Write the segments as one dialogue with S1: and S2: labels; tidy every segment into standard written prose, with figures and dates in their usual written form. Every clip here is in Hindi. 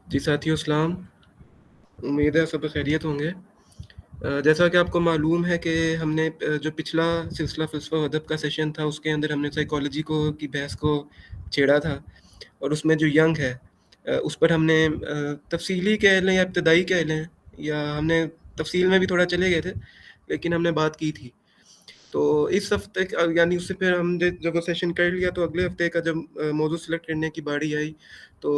S1: जी साथियों सलाम। उम्मीद है सब खैरियत होंगे। जैसा कि आपको मालूम है कि हमने जो पिछला सिलसिला फ़िल्सफ़ा व अदब का सेशन था उसके अंदर हमने साइकोलॉजी को की बहस को छेड़ा था और उसमें जो यंग है उस पर हमने तफ़सीली कह लें या इब्तदाई कह लें या हमने तफ़सील में भी थोड़ा चले गए थे, लेकिन हमने बात की थी। तो इस हफ़्ते यानी उससे फिर हम जब वो सेशन कर लिया तो अगले हफ़्ते का जब मौज़ू सेलेक्ट करने की बारी आई तो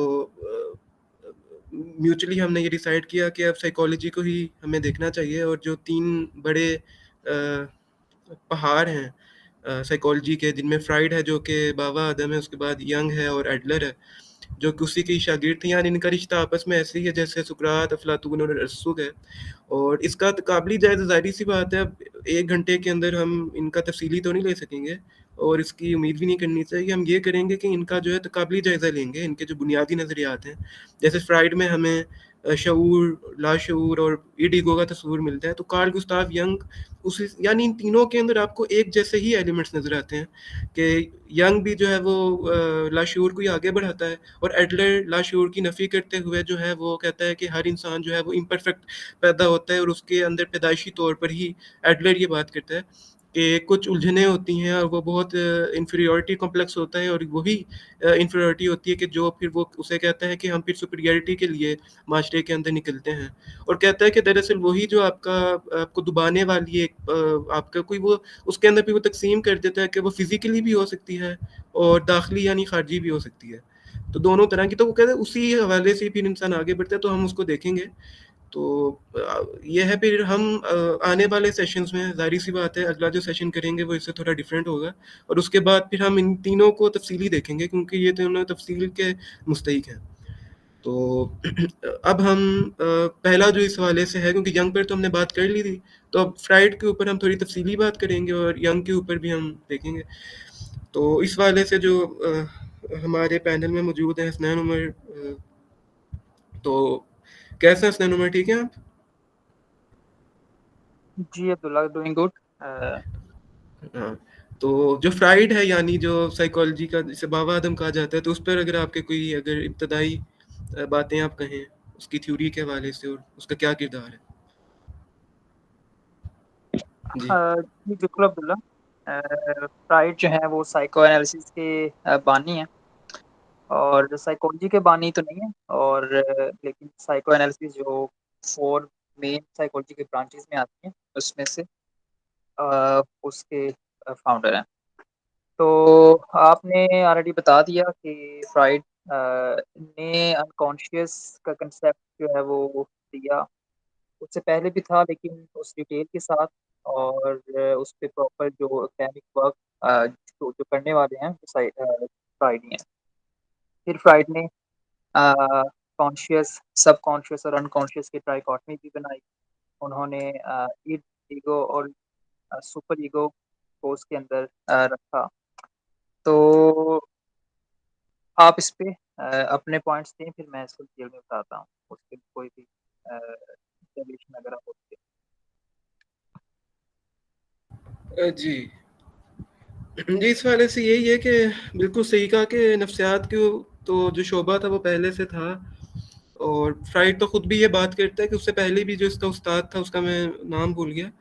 S1: म्यूचुअली हमने ये डिसाइड किया कि अब साइकोलॉजी को ही हमें देखना चाहिए और जो 3 बड़े पहाड़ हैं साइकोलॉजी के, जिनमें फ्राइड है जो कि बाबा आदम है, उसके बाद यंग है और एडलर है, जो कि उसी के ही शागिर्द थे। यानी इनका रिश्ता आपस में ऐसे ही है जैसे सुकरात, अफलातून और अरस्तू है। और इसका काबिल जायज़ ज़ाहिर-सी बात है, अब 1 घंटे के अंदर हम इनका तफ़सीली तो नहीं ले सकेंगे और इसकी उम्मीद भी नहीं करनी चाहिए। हम ये करेंगे कि इनका जो है काबिल जायज़ा लेंगे, इनके जो बुनियादी नज़रियात हैं। जैसे फ्राइड में हमें शऊर, लाशऊर और ईड ईगो का तस्वुर मिलता है, तो कार्ल गुस्ताव यंग उसी यानी इन तीनों के अंदर आपको एक जैसे ही एलिमेंट्स नज़र आते हैं कि यंग भी जो है वो लाशऊर को ही आगे बढ़ाता है और एडलर लाशऊर की नफ़ी करते हुए जो है वो कहता है कि हर इंसान जो है वो इम्परफेक्ट पैदा होता है और उसके अंदर पैदाइशी तौर पर ही एडलर ये बात करता है कि कुछ उलझनें होती हैं और वो बहुत इन्फीरियॉरिटी कॉम्प्लेक्स होता है और वही इन्फीरियॉरिटी होती है कि जो फिर वो उसे कहता है कि हम फिर सुपीरियरिटी के लिए माशरे के अंदर निकलते हैं और कहता है कि दरअसल वही जो आपको दुबाने वाली एक आपका कोई वो उसके अंदर भी वो तकसीम कर देता है कि वो फिज़िकली भी हो सकती है और दाखिली यानी खारजी भी हो सकती है। तो दोनों तरह की, तो वो कहते हैं उसी हवाले से फिर इंसान आगे बढ़ता है, तो हम उसको देखेंगे। तो ये है फिर हम आने वाले सेशंस में ज़ाहिर-सी बात है अगला जो सेशन करेंगे वो इससे थोड़ा डिफरेंट होगा और उसके बाद फिर हम इन तीनों को तफ़सीली देखेंगे क्योंकि ये तीनों तफ़सील के मुस्तहिक हैं। तो अब हम पहला जो इस हवाले से है, क्योंकि यंग पर तो हमने बात कर ली थी, तो अब फ्राइड के ऊपर हम थोड़ी तफ़सीली बात करेंगे और यंग के ऊपर भी हम देखेंगे। तो इस हवाले से जो हमारे पैनल में मौजूद हैं हसनैन उमर, तो कैसे हैं हसनैन उमर, ठीक हैं आप?
S2: जी अब्दुल्ला, डूइंग गुड।
S1: हाँ, तो जो फ्राइड है यानी जो साइकोलॉजी का जिसे बाबा आदम कहा जाता है, तो उस पर अगर आपके कोई अगर इब्तदाई बातें आप कहें उसकी थ्योरी के हवाले से और उसका क्या किरदार है? जी।
S2: जी बिल्कुल अब्दुल्ला। फ्राइड जो है वो साइको एनालिसिस के बानी हैं और साइकोलॉजी के बानी तो नहीं है, और लेकिन साइको एनालिसिस जो 4 मेन साइकोलॉजी के ब्रांचेस में आती हैं उसमें से उसके फाउंडर हैं। तो आपने ऑलरेडी बता दिया कि फ्राइड ने अनकॉन्शियस का कंसेप्ट जो है वो दिया। उससे पहले भी था लेकिन उस डिटेल के साथ, और उस पे प्रॉपर जो एकेडमिक वर्क जो करने वाले हैं वो फ्राइड ही हैं। फिर फ्राइड ने कॉन्शियस, सबकॉन्शियस और अनकॉन्शियस की ट्राइकॉटमी भी बनाई। उन्होंने ईड, ईगो और सुपर ईगो को उसके अंदर रखा। तो आप इस पे अपने पॉइंट्स दें, फिर मैं इसको डिटेल में बताता हूँ। उसके कोई भी रिलेशन अगर आप होती है।
S1: जी। जी, इस हवाले से यही है कि बिल्कुल सही कहा कि नफ्सियात को तो जो शोबा था वो पहले से था और फ्राइड तो खुद भी ये बात करता है कि उससे पहले भी जो इसका उस्ताद था उसका मैं नाम भूल गया,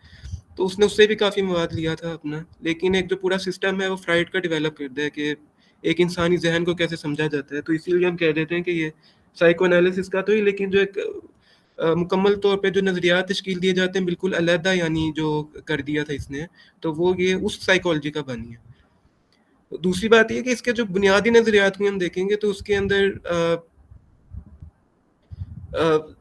S1: तो उसने उससे भी काफ़ी मवाद लिया था अपना। लेकिन एक जो पूरा सिस्टम है वो फ्राइड का डेवलप करता है कि एक इंसानी ज़हन को कैसे समझा जाता है। तो इसीलिए हम कह देते हैं कि ये साइको एनालिसिस का तो ही, लेकिन जो एक मुकम्मल तौर पे जो नज़रियात तश्कील दिए जाते हैं बिल्कुल अलहदा यानी जो कर दिया था इसने, तो वो ये उस साइकोलॉजी का बानी है। तो दूसरी बात ये है कि इसके जो बुनियादी नज़रियात को हम देखेंगे तो उसके अंदर अ,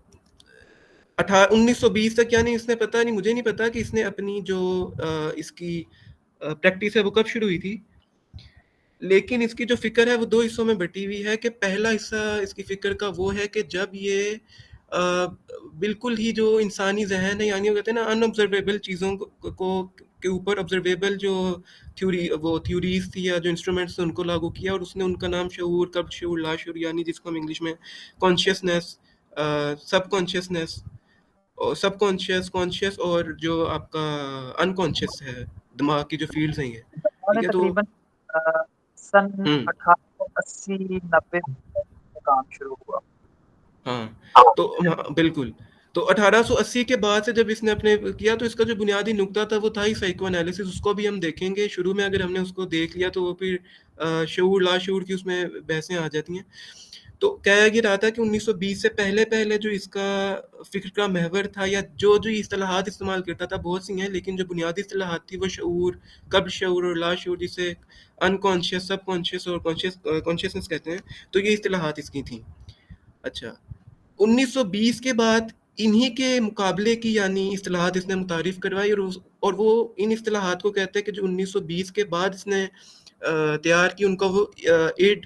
S1: 1920 तक, यानी इसने पता नहीं, मुझे नहीं पता कि इसने अपनी जो इसकी प्रैक्टिस है वो कब शुरू हुई थी, लेकिन इसकी जो फ़िक्र है वो 2 हिस्सों में बटी हुई है कि पहला हिस्सा इसकी फ़िक्र का वो है कि जब ये बिल्कुल ही जो इंसानी ज़हन है, यानी वो कहते हैं ना अनऑब्ज़र्वेबल चीज़ों को के ऊपर ऑब्ज़र्वेबल जो थ्योरीज़ थी या जो इंस्ट्रूमेंट्स थे उनको लागू किया और उसने उनका नाम शऊर, कब्ज़ शऊर, लाशऊर यानी जिसको हम इंग्लिश में कॉन्शियसनेस, सबकॉन्शियसनेस और सबकॉन्शियस, कॉन्शियस और जो आपका अनकॉन्शियस है, दिमाग की जो फ़ील्ड्स हैं ये, ठीक
S2: उन्होंने
S1: है? तो
S2: तकरीबन सन
S1: हुँ।
S2: 1880-90 में काम शुरू हुआ।
S1: हाँ,
S2: हाँ।
S1: तो हाँ, बिल्कुल। तो 1880 के बाद से जब इसने अपने किया, तो इसका जो बुनियादी नुकता था वो था ही साइको एनालिसिस, उसको भी हम देखेंगे। शुरू में अगर हमने उसको देख लिया तो वो फिर शऊर लाशऊर की उसमें बहसें आ जाती हैं। तो कहा ये रहा था कि 1920 से पहले-पहले जो इसका फ़िक्र का महवर था, या जो इस्तिलाहात इस्तेमाल करता था, बहुत सी हैं, लेकिन जो बुनियादी इस्तिलाहात थी वो शऊर, क़ब्ल शऊर और लाशऊर, जिसे अनकॉन्शियस, सबकॉन्शियस और कॉन्शियसनेस कहते हैं, तो ये इस्तिलाहात इसकी थी। अच्छा, 1920 के बाद इन्हीं के मुकाबले की यानी इस्तिलाहात इसने मुतारिफ करवाई, और वो इन इस्तिलाहात को कहते हैं कि जो 1920 के बाद इसने तैयार की, उनका वो इड,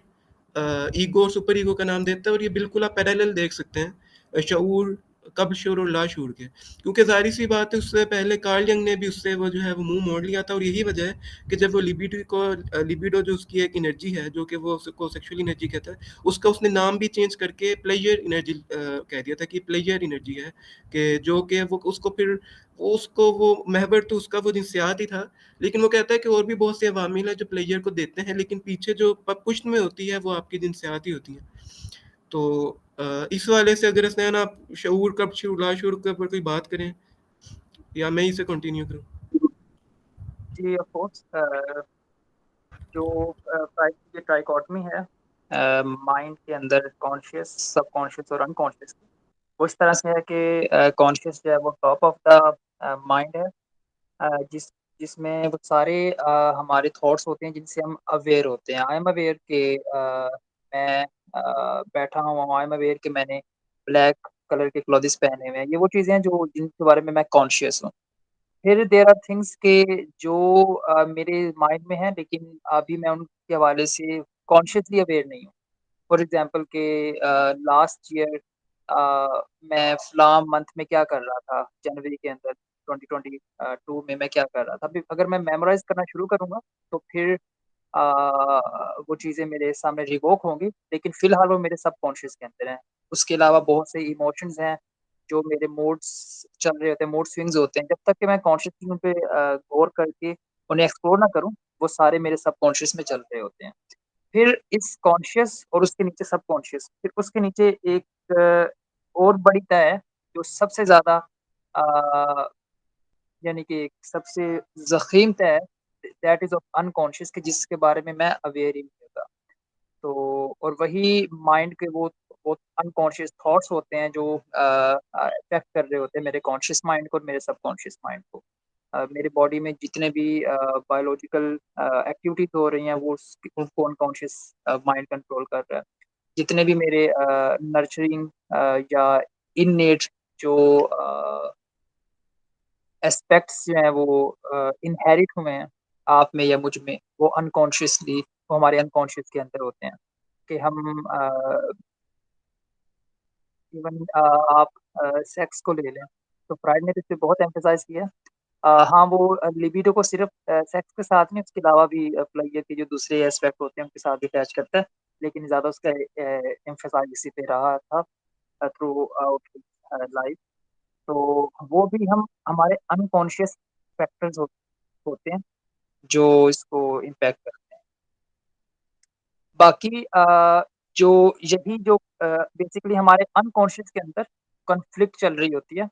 S1: ईगो और सुपर ईगो का नाम देता है। और ये बिल्कुल आप पैरेलल देख सकते हैं शऊर, कब्ल शऊर और लाशऊर के, क्योंकि जाहिर सी बात है उससे पहले कार्ल यंग ने भी उससे वो जो है वो मुंह मोड़ लिया था। और यही वजह है कि जब वो लिबिडो जो उसकी एक एनर्जी है, जो कि वो उसको सेक्सुअल एनर्जी कहता है, उसका उसने नाम भी चेंज करके प्लेजर एनर्जी कह दिया था कि प्लेजर एनर्जी है, कि जो कि वो उसको फिर उसको वो महवर तो उसका वो जिनसियात ही था, लेकिन वो कहता है कि और भी बहुत से अवामिल हैं जो प्लेजर को देते हैं, लेकिन पीछे जो पुष्ट में होती है वो आपकी जिनसियात ही होती है। तो इस वाले से अगर हसनैन आप शऊर कब शऊर लाशऊर के ऊपर कोई बात करें, या मैं इसे कंटिन्यू करूँ?
S2: जी, ऑफ कोर्स जो प्राइड की जो ट्राइकॉटमी है माइंड के अंदर कॉन्शियस, सबकॉन्शियस और अनकॉन्शियस, वो इस तरह से है कि कॉन्शियस जो है वो टॉप ऑफ द माइंड है, जिस जिसमें वो सारे हमारे थॉट्स होते हैं जिनसे हम अवेयर होते हैं। आई एम अवेयर कि मैं बैठा हुआ हूँ, आई एम अवेयर कि मैंने ब्लैक कलर के क्लॉथ्स पहने हुए हैं। ये वो चीज़ें हैं जो जिनके बारे में मैं कॉन्शियस हूँ। फिर देयर आर थिंग्स के जो मेरे माइंड में हैं, लेकिन अभी मैं उनके हवाले से कॉन्शियसली अवेयर नहीं हूँ। फॉर एग्ज़ाम्पल कि लास्ट ईयर मैं फ़लाँ मंथ में क्या कर रहा था, जनवरी के अंदर 2022 में मैं क्या कर रहा था। अभी अगर मैं मेमोराइज़ करना शुरू करूँगा, तो फिर वो चीज़ें मेरे सामने रिवोक होंगी, लेकिन फ़िलहाल वो मेरे सबकॉन्शियस के अंदर हैं। उसके अलावा बहुत से इमोशंस हैं, जो मेरे मूड्स चल रहे होते हैं, मूड स्विंग्स होते हैं। जब तक कि मैं कॉन्शियसली उन पे गौर करके उन्हें एक्सप्लोर ना करूँ, वो सारे मेरे सबकॉन्शियस में चल रहे होते हैं। फिर इस कॉन्शियस और उसके नीचे सबकॉन्शियस, फिर उसके नीचे एक और बड़ी तह है, जो सबसे ज़्यादा अ, यानी कि एक सबसे ज़ख़ीम तह है, दैट इज़ ऑफ अनकॉन्शियस, कि जिसके बारे में मैं अवेयर ही नहीं होता। तो और वही माइंड के वो अनकॉन्शियस थॉट्स होते हैं जो अफ़ेक्ट कर रहे होते हैं मेरे कॉन्शियस माइंड को और मेरे सबकॉन्शियस माइंड को। मेरे बॉडी में जितने भी बायोलॉजिकल एक्टिविटीज़ हो रही हैं, वो उनको अनकॉन्शियस माइंड कंट्रोल कर रहा है। जितने भी मेरे नर्चरिंग या इननेट जो एस्पेक्ट्स जो हैं वो इनहेरिट हुए हैं आप में या मुझ में, वो अनकॉन्शियसली वो हमारे अनकॉन्शियस के अंदर होते हैं। कि हम इवन आप सेक्स को ले लें, तो फ्रायड ने तो इस पे बहुत एम्फसाइज़ किया है। हाँ, वो लिबिडो को सिर्फ़ सेक्स के साथ नहीं, उसके अलावा भी प्लेज़र के जो दूसरे एस्पेक्ट होते हैं, उनके साथ भी अटैच करता है। लेकिन ज़्यादा उसका एम्फसाइज़ इसी पे रहा था थ्रू आउट लाइफ़। तो वो भी हम हमारे अनकॉन्शियस फैक्टर्स होते हैं, जो इसको इम्पैक्ट करते हैं। बाकी जो यही जो बेसिकली हमारे अनकॉन्शियस के अंदर कॉन्फ्लिक्ट चल रही होती है,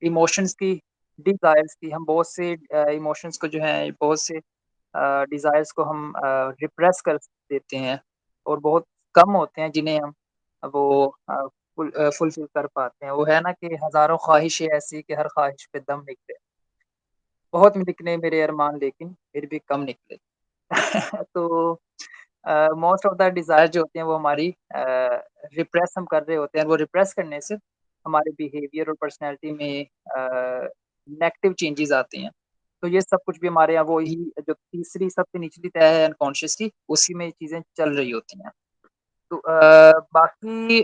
S2: इमोशंस की, डिज़ायर्स की। हम बहुत से इमोशंस को जो है, बहुत से डिज़ायर्स को हम रिप्रेस कर देते हैं, और बहुत कम होते हैं जिन्हें हम वो फुलफ़िल कर पाते हैं। वो है ना कि हज़ारों ख़्वाहिशें ऐसी कि हर ख़्वाहिश पे दम निकले। बहुत निकले मेरे अरमान, लेकिन फिर भी कम निकले। तो मोस्ट ऑफ द डिज़ायर जो होती हैं वो हमारी रिप्रेस हम कर रहे होते हैं, और वो रिप्रेस करने से हमारे बिहेवियर और पर्सनैलिटी में नेगेटिव चेंजेज़ आते हैं। तो ये सब कुछ भी हमारे यहाँ वो ही जो तीसरी सबसे निचली तह है अनकॉन्शियस की, उसी में ये चीज़ें चल रही होती हैं। तो बाकी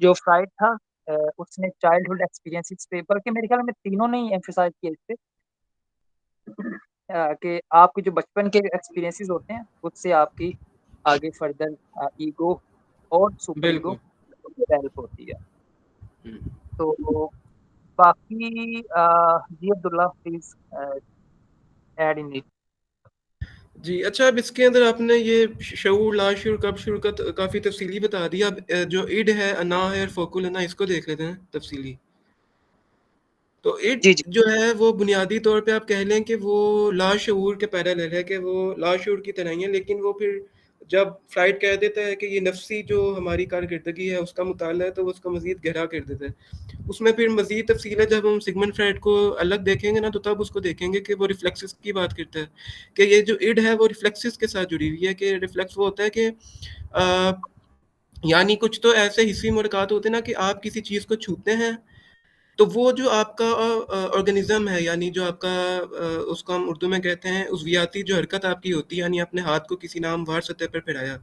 S2: जो फ्राइड था उसने चाइल्डहुड एक्सपीरियंसेस पे, बल्कि मेरे ख्याल में तीनों ने ही एम्फसाइज़ किया इस पे कि आपके जो बचपन के एक्सपीरियंसेस होते हैं, उससे आपकी आगे फर्दर ईगो और सुपर ईगो
S1: बिल्कुल।
S2: डेवलप होती है।
S1: हुँ।
S2: तो बाकी जी Abdullah please add in it.
S1: जी, अच्छा अब इसके अंदर आपने ये शऊर, लाशऊर, कब शूर का काफ़ी तफ़सीली बता दिया। अब जो इड है, अना है और फ़ोकुल अना, इसको देख लेते हैं तफ़सीली। तो इट
S2: जी, जी।
S1: जो है वो बुनियादी तौर पे आप कह लें कि वो लाशऊर के पैरेलल है, कि वो लाशऊर की तरह ही है, लेकिन वो फिर जब फ्राइड कह देता है कि ये नफ़सी जो हमारी कारकिर्दगी है उसका मुताला है, तो वो उसको मज़ीद गहरा कर देता है। उसमें फिर मज़ीद तफ़सील है, जब हम सिगमंड फ्राइड को अलग देखेंगे ना, तो तब उसको देखेंगे कि वो रिफ्लेक्सेस की बात करता है, कि ये जो इड है वो रिफ्लेक्सेस के साथ जुड़ी हुई है, कि रिफ्लेक्स वो होता है कि यानी कुछ तो ऐसे हिस्सी मुलाकात होते हैं ना, कि आप किसी चीज़ को छूते हैं, तो वो जो आपका ऑर्गेनिज़्म है, यानी जो आपका उसको हम उर्दू में कहते हैं उज़वियाती जो हरकत आपकी होती है, यानी अपने हाथ को किसी नामवार सतह पर फैलाया,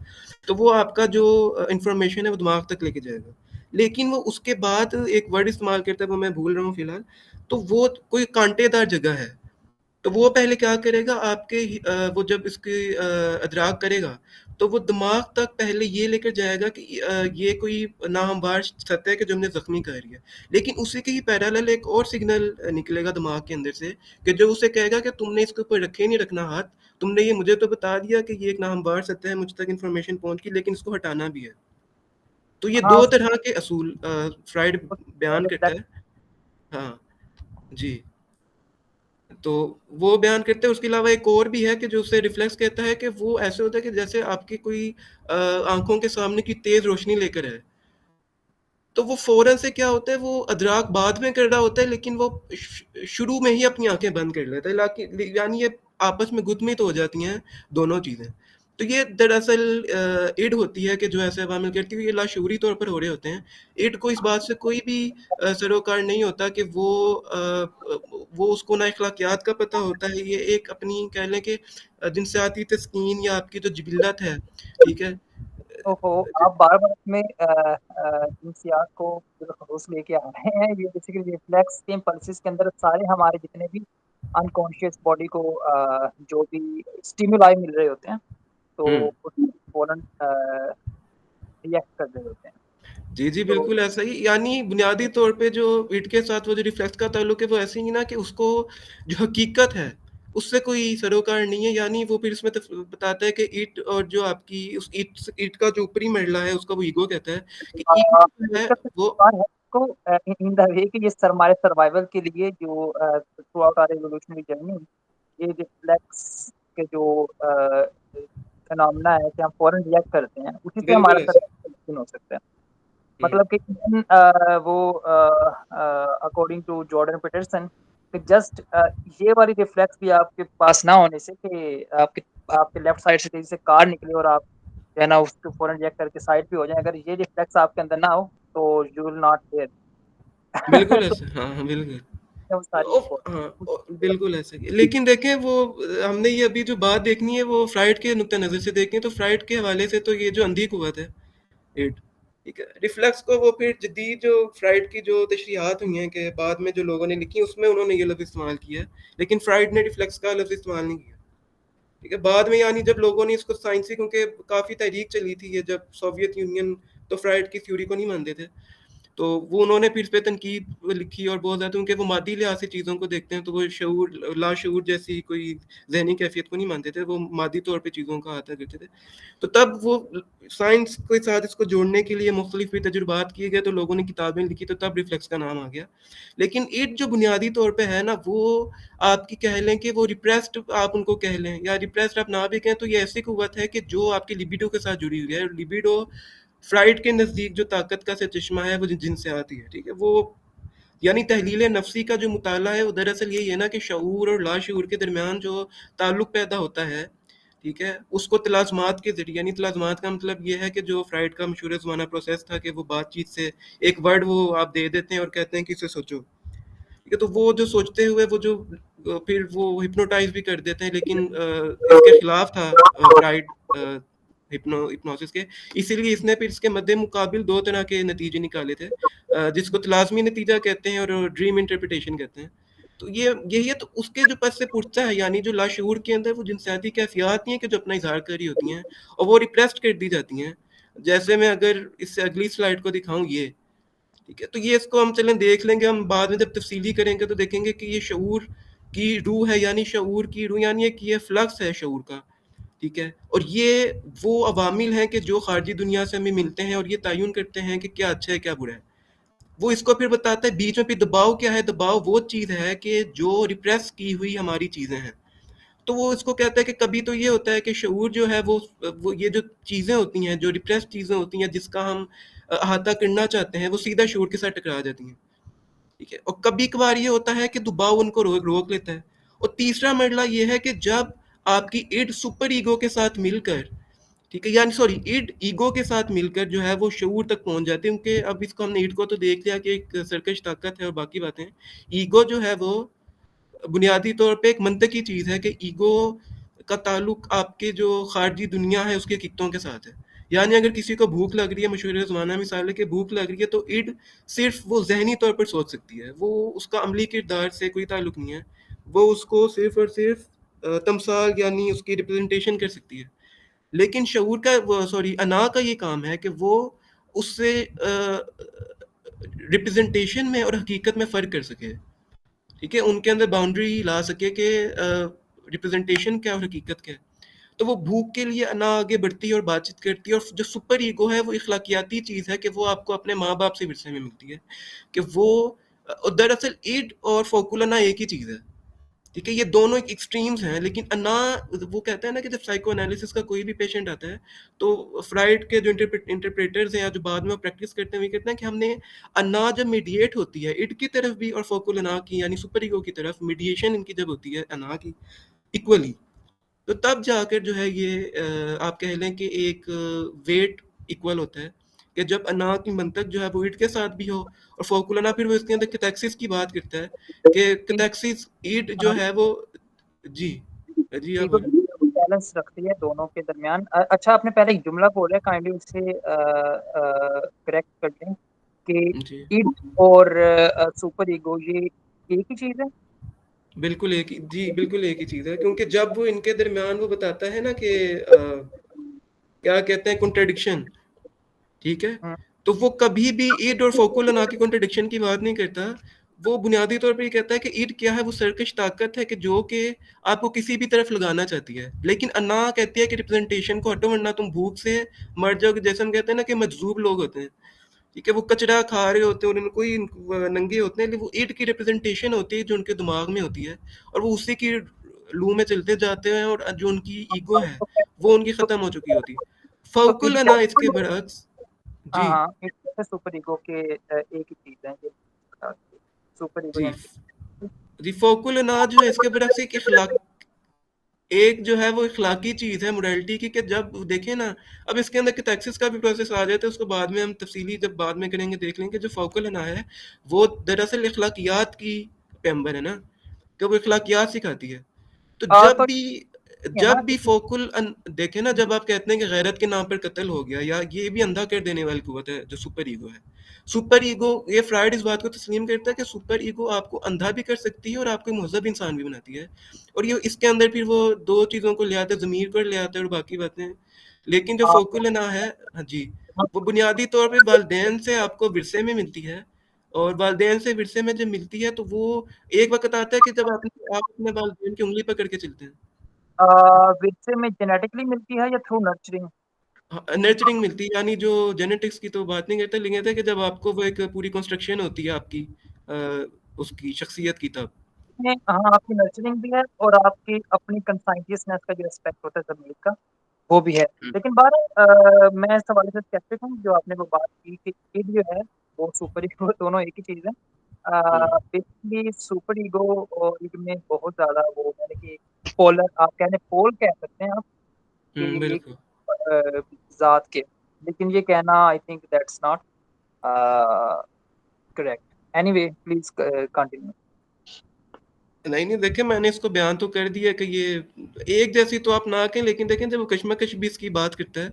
S1: तो वो आपका जो इन्फॉर्मेशन है वो दिमाग तक लेके जाएगा। लेकिन वो उसके बाद एक वर्ड इस्तेमाल करता है, वो मैं भूल रहा हूँ फ़िलहाल, तो वो कोई कांटेदार जगह है। तो वो पहले क्या करेगा, आपके वो जब इसकी अदराक करेगा, तो वो दिमाग तक पहले ये लेकर जाएगा कि ये कोई नाहमवार सतह है कि जो हमने ज़ख्मी कर रही है। लेकिन उसी के ही पैरेलल एक और सिग्नल निकलेगा दिमाग के अंदर से, कि जो उसे कहेगा कि तुमने इसके ऊपर रखे नहीं रखना हाथ, तुमने ये मुझे तो बता दिया कि ये एक नाहमवार सतह है, मुझ तक इन्फॉर्मेशन पहुँच गई, लेकिन इसको हटाना भी है। तो ये
S2: हाँ,
S1: 2 तरह के असूल फ्राइड बयान
S2: पहले
S1: करता है। हाँ, जी। तो वो बयान करते हैं, उसके अलावा एक और भी है कि जो उसे रिफ्लेक्स कहता है, कि वो ऐसे होता है कि जैसे आपकी कोई आँखों के सामने की तेज़ रोशनी लेकर है। तो वो फ़ौरन से क्या होता है, वो अदराक बाद में कर रहा होता है, लेकिन वो शुरू में ही अपनी आँखें बंद कर लेता है, यानी ये आपस में गुत्मित हो जाती हैं दोनों चीज़ें। तो ये दरअसल इड होती है, कि जो ऐसे अवामिल करती हुई ये लाशऊरी तौर पर हो रहे होते हैं। इड को इस बात से कोई भी सरोकार नहीं होता कि वो उसको ना अखलाकियात का पता होता है, ये एक अपनी कह लें कि जिनसियाती तस्कीन या आपकी जो जिबिल्लत है, ठीक है?
S2: ओहो! आप बार-बार इसमें जिनसियात को बिलख़ुसूस लेके आ रहे हैं। ये बेसिकली रिफ्लेक्स के इम्पल्सिस के अंदर सारे हमारे जितने भी अनकॉन्शियस बॉडी को जो भी स्टिमुलाई मिल रहे होते हैं,
S1: हुँ।
S2: तो उसमें फ़ौरन रिएक्ट कर रहे होते हैं।
S1: जी, जी,
S2: तो
S1: बिल्कुल ऐसा ही, यानी बुनियादी तौर पे जो ईंट के साथ वो जो रिफ्लेक्स का ताल्लुक है, वो ऐसे ही ना कि उसको जो हकीकत है, उससे कोई सरोकार नहीं है, यानी वो फिर इसमें बताता है कि ईंट और जो आपकी उस ईंट का जो ऊपरी मरला है, उसका वो ईगो कहता है कि ईगो जो है
S2: इसका
S1: वो
S2: सवाल है तो इन इन द वे कि ये हमारे सर्वाइवल के लिए जो throughout our evolutionary journey ये रिफ्लेक्स के जो फिनोमेना है कि हम फ़ौरन रिएक्ट करते हैं, उसी से हमारा
S1: बिल्कुल ऐसा।
S2: सर्वाइवल हो सकता है।
S1: हुँ,
S2: मतलब कि even according to Jordan Peterson कि जस्ट ये वाली रिफ्लेक्स भी आपके पास ना होने से कि आपके आपके लेफ्ट साइड से तेज़ी से कार निकले और आप जो है ना उसको फ़ौरन रिएक्ट करके साइड पे हो जाएँ, अगर ये रिफ्लेक्स आपके अंदर ना हो, तो यू विल नॉट डेयर
S1: बिल्कुल
S2: तो
S1: ऐसा। हाँ, हाँ, बिल्कुल।
S2: वो सारी
S1: हाँ, बिल्कुल ऐसा ही है। लेकिन देखें वो हमने ये अभी जो बात देखनी है वो फ्राइड के नुक्ता नज़र से देखें, तो फ्राइड के हवाले से तो ये जो अंधी कुव्वत है, एट, ठीक है, रिफ्लेक्स को वो फिर जदीद जो फ्राइड की जो तशरीहात हुई हैं, कि बाद में जो लोगों ने लिखी, उसमें उन्होंने ये लफ्ज़ इस्तेमाल किया है, लेकिन फ्राइड ने रिफ्लेक्स का लफ्ज़ इस्तेमाल नहीं किया। ठीक है, बाद में यानी जब लोगों ने इसको साइंसी, क्योंकि काफ़ी तहरीक चली थी ये जब सोवियत यूनियन तो फ्राइड की थ्योरी को नहीं मानते थे, तो वो उन्होंने फिर इस पे तनकीद लिखी और बहुत ज़्यादा, क्योंकि वो मादी लिहाज से चीज़ों को देखते हैं, तो वो शऊर लाशऊर जैसी कोई ज़हनी कैफ़ियत को नहीं मानते थे, वो मादी तौर पे चीज़ों का अहाता करते थे। तो तब वो साइंस के साथ इसको जोड़ने के लिए मुख्तलिफ भी तजुर्बात किए गए, तो लोगों ने किताबें लिखी, तो तब रिफ्लेक्स का नाम आ गया। लेकिन ईट जो बुनियादी तौर पे है ना, वो आपकी कह लें कि वो रिप्रेस्ड आप उनको कह लें, या रिप्रेस्ड आप ना भी कहें, तो ये ऐसी कुव्वत है कि जो आपकी लिबिडो के साथ जुड़ी हुई है। लिबिडो फ्राइड के नज़दीक जो ताकत का चश्मा है, वो जिनसे आती है, ठीक है? वो यानी तहलील नफ्सी का जो मुताला है, वो दरअसल यही है ना, कि शऊर और लाशऊर के दरमियान जो ताल्लुक पैदा होता है, ठीक है, उसको तलाज़मात के ज़रिए, यानी तलाज़मात का मतलब ये है कि जो फ्राइड का मशहूर ज़माना प्रोसेस था, कि वो बातचीत से एक वर्ड वो आप दे देते हैं और कहते हैं कि इसे सोचो, ठीक है? तो वो जो सोचते हुए वो जो फिर वो हिप्नोटाइज़ भी कर देते हैं, लेकिन इसके खिलाफ था फ्राइड हिप्नोसिस के, इसीलिए इसने फिर इसके मद्दे मुकाबिल 2 तरह के नतीजे निकाले थे, जिसको तलाज़मी नतीजा कहते हैं और ड्रीम इंटरप्रिटेशन कहते हैं। तो ये यही है, तो उसके जो पस से पुर्जा है, यानी जो लाशऊर के अंदर वो जिनसियाती कैफ़ियत नहीं है, कि जो अपना इज़हार कर रही होती हैं, और वो रिप्रेस्ड कर दी जाती हैं। जैसे मैं अगर इससे अगली स्लाइड को दिखाऊँ, ये, ठीक है? तो ये इसको हम चलें देख लेंगे, हम बाद में जब तफ़सीली करेंगे तो देखेंगे कि ये शऊर की रूह है, यानी शऊर की रूह, यानी एक ये फ्लक्स है शऊर का। ठीक है? और ये वो अवामिल हैं कि जो खारजी दुनिया से हमें मिलते हैं और ये तयन करते हैं कि क्या अच्छा है, क्या बुरा है। वो इसको फिर बताता है बीच में फिर दबाव क्या है, दबाव वो चीज़ है कि जो रिप्रेस की हुई हमारी चीज़ें हैं। तो वो इसको कहता है कि कभी तो ये होता है कि शऊर जो है वो ये जो चीज़ें होती हैं, जो रिप्रेस चीज़ें होती हैं जिसका हम अहाता करना चाहते हैं, वो सीधा शऊर के साथ टकरा जाती हैं। ठीक है? और कभी कभार ये होता है कि दबाव उनको रोक लेता है। और तीसरा मरला ये है कि जब आपकी इड सुपर ईगो के साथ मिलकर, ठीक है, यानी सॉरी इड ईगो के साथ मिलकर जो है वो शऊर तक पहुंच जाते हैं, क्योंकि अब इसको हमने इड को तो देख लिया कि एक सरकश ताकत है और बाकी बातें। ईगो जो है वो बुनियादी तौर पे एक मंतकी चीज़ है कि ईगो का ताल्लुक आपके जो खारजी दुनिया है उसके कित्तों के साथ है। यानी अगर किसी को भूख लग रही है, मशहूर ज़माना मिसाल है कि भूख लग रही है, तो इड सिर्फ वो जहनी तौर पर सोच सकती है, वो उसका अमली किरदार से कोई ताल्लुक नहीं है। वो उसको सिर्फ और सिर्फ तमसाल यानी उसकी रिप्रेजेंटेशन कर सकती है। लेकिन शऊर का वो सॉरी अना का ये काम है कि वो उससे रिप्रेजेंटेशन में और हकीकत में फ़र्क कर सके। ठीक है, उनके अंदर बाउंड्री ला सके कि रिप्रेजेंटेशन क्या है और हकीकत क्या है। तो वो भूख के लिए अना आगे बढ़ती है और बातचीत करती है। और जो सुपर ईगो है वो इखलाकियाती चीज़ है कि वो आपको अपने माँ बाप से विरसे में मिलती है कि वो दरअसल ईड और फोकुलना एक ही चीज़ है। ठीक है, ये दोनों एक एक्सट्रीम्स हैं, लेकिन अना वो कहता है ना कि जब साइको एनालिसिस का कोई भी पेशेंट आता है तो फ्राइड के जो इंटरप्रेटर्स हैं या जो बाद में वो प्रैक्टिस करते हैं, वो कहते हैं कि हमने अना जब मीडिएट होती है इड की तरफ भी और फोकुल अना की यानी सुपर ईगो की तरफ मीडिएशन इनकी जब होती है अना की इक्वली, तो तब जाकर जो है ये आप कह लें कि एक वेट इक्वल होता है कि जब अना की मंतक जो है वो ईड के साथ भी हो। और फोकुलना फिर वो इसके अंदर कैथेक्सिस की बात करता है कि कैथेक्सिस ईड जो है वो जी जी आप
S2: ईगो
S1: बोलें।
S2: बैलेंस रखती है दोनों के दरमियान। अच्छा, आपने पहले एक जुमला बोला, काइंडली उसे करेक्ट कर दें कि
S1: जी
S2: ईड और सुपर ईगो ये एक ही चीज़ है?
S1: बिल्कुल एक ही जी बिल्कुल एक ही चीज़ है, क्योंकि जब वो इनके दरमियान वो बताता है ना कि क्या कहते हैं कॉन्ट्रडिक्शन, ठीक है?
S2: हुँ,
S1: तो वो कभी भी ईड और फोकुल अना की कॉन्ट्रडिक्शन की बात नहीं करता। वो बुनियादी तौर पे ये कहता है कि ईड क्या है, वो सर्कश ताकत है कि जो कि आपको किसी भी तरफ लगाना चाहती है। लेकिन अना कहती है कि रिप्रेजेंटेशन को हटो वरना तुम भूख से मर जाओगे। जैसे हम कहते हैं ना कि मजजूब लोग होते हैं, ठीक है? वो कचरा खा रहे होते हैं और उनको कोई नंगे होते हैं, लेकिन वो ईड की रिप्रेजेंटेशन होती है जो उनके दिमाग में होती है और वो उसी की लू में चलते जाते हैं और जो उनकी ईगो है,
S2: तो
S1: वो उनकी
S2: तो
S1: खत्म हो चुकी होती है।
S2: तो
S1: फोकुल
S2: ईड
S1: अना
S2: कैसे
S1: इसके बरअक्स
S2: हाँ,
S1: जी
S2: हाँ, ईड कैसे सुपर ईगो के एक ही चीज़ है ये बता दीजिए। सुपर ईगो
S1: जी
S2: यानी
S1: जी फोकुल अना जो है इसके बरअक्स एक इखलाक एक जो है वो इखलाकी चीज़ है मोरालिटी की कि जब देखें ना, अब इसके अंदर कैथारसिस का भी प्रोसेस आ जाता है, उसको बाद में हम तफसीली जब बाद में करेंगे देख लेंगे। जो फोकल अना है वो दरअसल इखलाकियात की पैम्बर है ना, कि वो इखलाकियात सिखाती है। तो
S2: तो ये है ना
S1: जब भी
S2: कि
S1: देखे ना, जब आप कहते हैं कि गैरत के नाम पर कत्ल हो गया, या ये भी अंधा कर देने वाली कुव्वत है जो सुपर ईगो है। सुपर ईगो ये फ्राइड इस बात को तस्लीम करता है कि सुपर ईगो आपको अंधा भी कर सकती है और आपको मुहज़्ज़ब इंसान भी बनाती है। और ये इसके अंदर फिर वो दो चीज़ों को ले आता है, ज़मीर को ले आता है और बाकी बातें। लेकिन जो
S2: आप
S1: फोकुल ना है, हाँ जी, वो बुनियादी तौर पे वालदेन से आपको विरसे में मिलती है। और वालदेन से विरसे में जब मिलती है तो वो एक वक़्त आता है कि जब आप अपने वालदेन की उँगली पकड़ के चलते हैं।
S2: विरसे में जेनेटिकली मिलती है या थ्रू नर्चरिंग?
S1: हाँ, नर्चरिंग मिलती है, यानी जो जेनेटिक्स की तो बात नहीं करते, लेकिन कहते हैं कि जब आपको वो एक पूरी कंस्ट्रक्शन होती है आपकी उसकी शख्सियत की तब।
S2: में हाँ, आपकी नर्चरिंग भी है और आपकी अपनी कॉन्साइयसनेस का जो एस्पेक्ट होता है ज़मीर का, वो भी है।
S1: हुँ,
S2: लेकिन मैं इस हवाले से स्केप्टिक हूँ, जो आपने वो बात की कि ईग जो है, वो सुपर ईगो दोनों एक ही चीज़ है।
S1: हुँ,
S2: बेसिकली सुपर ईगो और ईग में बहुत ज़्यादा वो यानी कि पोलर आप कह लें, पोल कह सकते हैं आप
S1: हुँ,
S2: कि एक
S1: बिल्कुल।
S2: ज़ात के। लेकिन ये कहना I think that's not correct. Anyway please continue.
S1: नहीं, नहीं, देखिए मैंने इसको बयान तो कर दिया कि ये एक जैसी तो आप ना कहें, लेकिन देखें जब वो कशमकश भी इसकी बात करता है,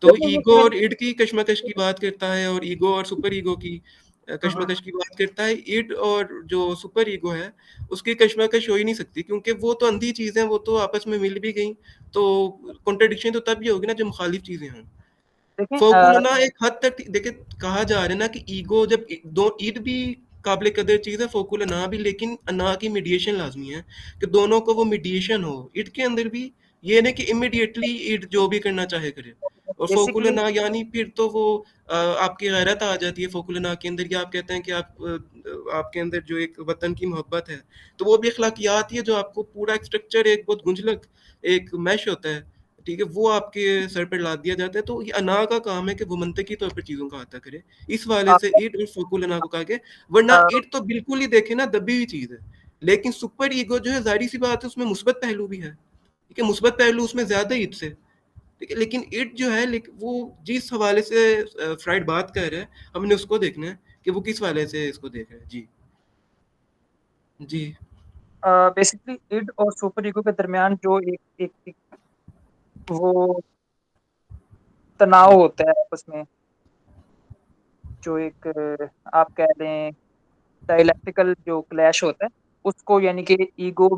S1: तो वो
S2: ये
S1: ईगो
S2: कह
S1: और इड की कशमकश की बात करता है और ईगो और सुपर ईगो की
S2: हुँ, हुँ।
S1: कशमकश की बात करता है। इड और जो सुपर ईगो है, उसकी कशमकश हो ही नहीं सकती, क्योंकि वो तो अंधी चीज़ें, वो तो आपस में मिल भी गई, तो कॉन्ट्रडिक्शन तो तब ही होगी ना जब मुखालिफ चीज़ें हों।
S2: देखें
S1: फोकुलना एक हद तक देखिए कहा जा रहा है ना कि ईगो जब दो ईद भी काबिल कदर चीज़ है, फोकुलना भी, लेकिन अना की मीडिएशन लाजमी है कि दोनों को वो मीडिएशन हो ईद के अंदर भी, ये नहीं कि इमीडिएटली ईट जो भी करना चाहे करे। और
S2: बेसिकली
S1: फोकुलना यानी फिर तो वो आपकी गैरत आ जाती है फोकुलना के अंदर, या आप कहते हैं कि आपके अंदर जो एक वतन की मोहब्बत है, तो वो भी अखलाकियात ही है जो आपको पूरा एक स्ट्रक्चर, एक बहुत गुंजलक एक मैश होता है, ठीक है, वो आपके सर पर लाद दिया जाता है। तो ये अना का काम है कि वो मंतकी तौर पर चीज़ों का अता करे, इस वाले से ईट और फोकुलना को कहा गया। वरना ईट तो बिल्कुल ही देखे ना दबी हुई चीज़ है, लेकिन सुपर ईगो जो है जाहिर सी बात है उसमें मुस्बत पहलू भी है, ठीक है, मुस्बत पहलू उसमें ज़्यादा ईट से, ठीक है, लेकिन इट जो है वो जिस हवाले से फ्राइड बात कर रहा है, हमने उसको देखना है कि वो किस वाले से इसको देख रहा है। जी जी
S2: बेसिकली इड और सुपर ईगो के दरमियान जो एक वो तनाव होता है आपस में, जो एक आप कह लें डायलैक्टिकल जो क्लैश होता है, उसको यानी कि ईगो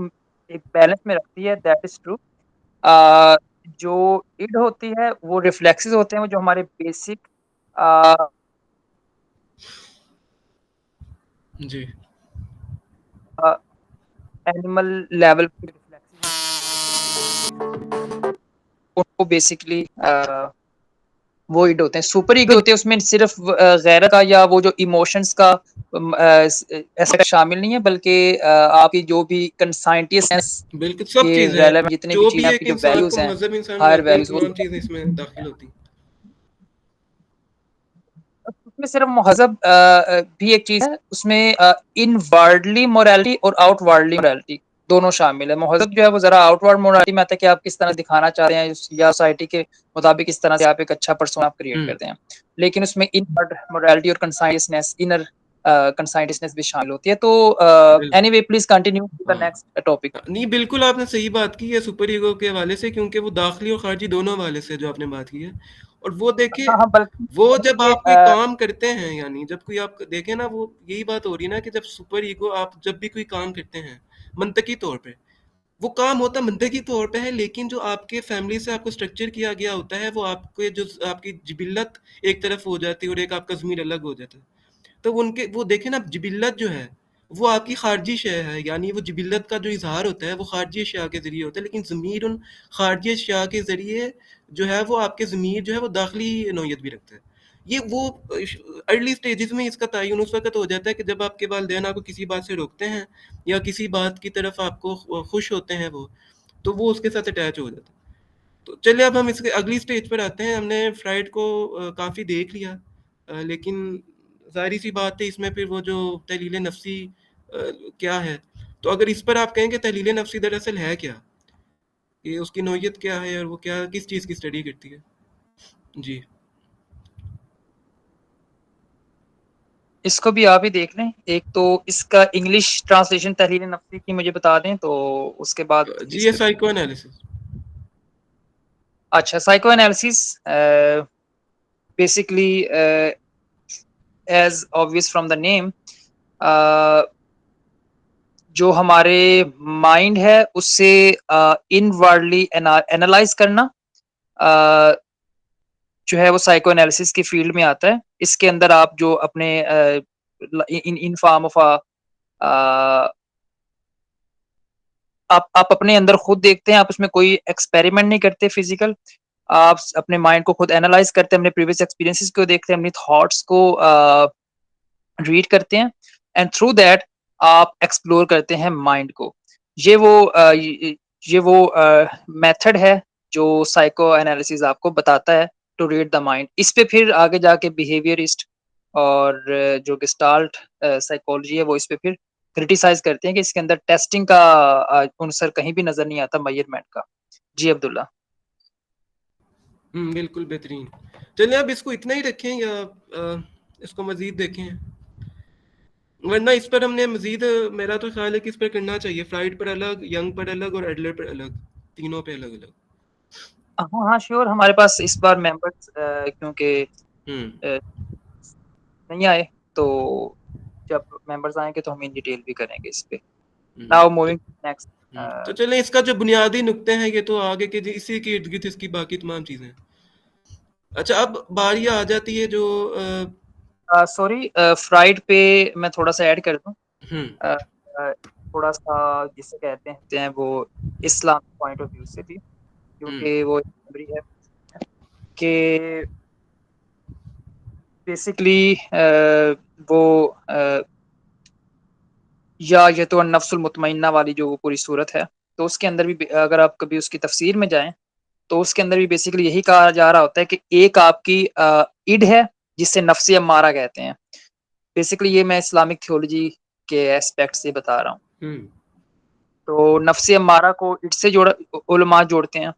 S2: एक बैलेंस में रखती है, दैट इज़ ट्रू। अ, जो इड होती है वो रिफ्लेक्सेस होते हैं, वो जो हमारे बेसिक अ,
S1: जी
S2: अ, एनिमल लेवल के रिफ्लेक्सेस होते हैं, जो बेसिक उनको बेसिकली वो इड होते हैं। सुपर ईगो होते हैं, उसमें सिर्फ गैरत का या वो जो इमोशंस का ऐसा शामिल नहीं है, बल्कि आपकी जो भी कंसाइंटियसनेस
S1: बिल्कुल, सब
S2: के
S1: चीज़ें हैं,
S2: रेलेवेंट जितने भी
S1: जो भी
S2: चीज़ें,
S1: एक
S2: आपकी जो
S1: इंसान को
S2: वैल्यूज़ हैं,
S1: महज़ब इंसान
S2: हायर
S1: बनाती है, वो
S2: वैल्यूज़, वो
S1: तमाम चीज़ें इसमें दाखिल होती हैं।
S2: उसमें सिर्फ महज़ब भी एक चीज़ है, उसमें इनवर्डली मोरालिटी और आउटवर्डली मोरालिटी दोनों शामिल है। महज़ब जो है वो ज़रा आउटवर्ड मोरालिटी में आता है कि आप किस तरह दिखाना चाह रहे हैं या सोसाइटी के मुताबिक किस तरह से आप एक अच्छा पर्सोना आप क्रिएट
S1: हुँ,
S2: करते हैं। लेकिन उसमें इनवर्ड मोरालिटी और कंसाइंटियसनेस, इनर कंसाइंटियसनेस भी शामिल होती है। तो
S1: बिल्कुल।
S2: Anyway please continue to the
S1: हाँ।
S2: Next topic.
S1: नहीं, बिल्कुल आपने सही बात की है सुपर ईगो के हवाले से, क्योंकि वो दाखिली और खारिजी दोनों हवाले से जो आपने बात की है। और वो देखिए,
S2: हाँ, हाँ, बल्कि
S1: वो
S2: बल्कि
S1: जब
S2: ये
S1: आप कोई काम करते हैं, यानी जब कोई आप देखें ना, वो यही बात हो रही है ना कि जब सुपर ईगो आप जब भी कोई काम करते हैं मंतकी तौर पे, वो काम होता मंतकी तौर पे है, लेकिन जो आपके फैमिली से आपको स्ट्रक्चर किया गया होता है, वो आपके जो आपकी जिबिल्लत एक तरफ हो जाती है और एक आपका ज़मीर अलग हो जाता है। तो उनके वो देखें ना, जिबिल्लत जो है वो आपकी खारजी शय है, यानी वो जिबिल्लत का जो इजहार होता है वो खारजी अशिया के ज़रिए होता है, लेकिन ज़मीर उन खारजी अशिया के ज़रिए जो है वो आपके ज़मीर जो है वो दाखिली नौयत भी रखता है। ये वो अर्ली स्टेजेस में इसका तयन उस वक्त हो जाता है कि जब आपके वालिदैन आपको किसी बात से रोकते हैं या किसी बात की तरफ आपको खुश होते हैं वो, तो वो उसके साथ अटैच हो जाता है। तो चलिए अब हम इसके अगली स्टेज पर आते हैं। हमने फ्राइड को काफ़ी देख लिया, लेकिन ज़ाहिर सी बात है इसमें फिर वो जो तहलील नफ्सी क्या है, तो अगर इस पर आप कहें कि तहलील नफ्सी दरअसल है क्या, कि उसकी नौयत क्या है और वो क्या किस चीज़ की स्टडी करती है। जी
S2: इसको भी आप ही देख लें। एक तो इसका इंग्लिश ट्रांसलेशन तहरीर नफ्सी की मुझे बता दें, तो उसके बाद
S1: जी,
S2: इस
S1: ये
S2: पे
S1: साइको एनालिसिस।
S2: अच्छा, psychoanalysis basically as obvious from the name, जो हमारे माइंड है उससे इनवर्डली एनालाइज करना जो है वो साइको एनालिसिस की फील्ड में आता है। इसके अंदर आप जो अपने इन फॉर्म ऑफ आप अपने अंदर खुद देखते हैं, आप उसमें कोई एक्सपेरिमेंट नहीं करते फिजिकल, आप अपने माइंड को खुद एनालाइज करते हैं, अपने प्रीवियस एक्सपीरियंसेस को देखते हैं, अपनी थॉट्स को रीड करते हैं, एंड थ्रू दैट आप एक्सप्लोर करते हैं माइंड को। ये वो मेथड है जो साइको एनालिसिस आपको बताता है टू रीड द माइंड। इस पे फिर आगे जाके बिहेवियरिस्ट और जो गेस्टाल्ट साइकोलॉजी है वो इस पे फिर क्रिटिसाइज करते हैं कि इसके अंदर टेस्टिंग का उनसर कहीं भी नजर नहीं आता मेजरमेंट का। जी अब्दुल्ला।
S1: बिल्कुल बेहतरीन। चलिए अब इसको इतना ही रखें या इसको मज़ीद देखें, वरना इस पर हमने मज़ीद, मेरा तो ख्याल है कि इस पर करना चाहिए, फ्राइड पर अलग, यंग पर अलग और एडलर पर अलग, तीनों पे अलग अलग।
S2: हाँ, हाँ, श्योर, हमारे पास इस बार मेंबर्स क्योंकि
S1: हम्म
S2: अ, नहीं आए, तो जब मेंबर्स आएंगे तो हम इन डिटेल भी करेंगे इस पे। नाउ
S1: तो,
S2: मूविंग नेक्स्ट।
S1: तो चलें, इसका जो बुनियादी नुक्ते हैं ये तो आगे के इसी के इर्द गिर्द इसकी बाकी तमाम चीज़ें। अच्छा, अब बारी आ जाती है जो
S2: सॉरी, फ्राइड पे मैं थोड़ा सा ऐड कर दूं।
S1: हम्म
S2: अ, थोड़ा सा जिसे कहते हैं वो इस्लामिक पॉइंट ऑफ व्यू से भी।
S1: हुँ,
S2: क्योंकि वो मेमोरी है कि बेसिकली वो या ये तो नफ्सुल मुतमइन्ना वाली जो वो पूरी सूरत है, तो उसके अंदर भी अगर आप कभी उसकी तफ़सीर में जाएँ, तो उसके अंदर भी बेसिकली यही कहा जा रहा होता है कि एक आपकी इड है, जिसे नफ्स अम्मारा कहते हैं। बेसिकली ये मैं इस्लामिक थियोलॉजी के एस्पेक्ट से बता रहा हूँ।
S1: हुँ,
S2: तो नफ्स अम्मारा को इड से जोड़ा उलमा जोड़ते हैं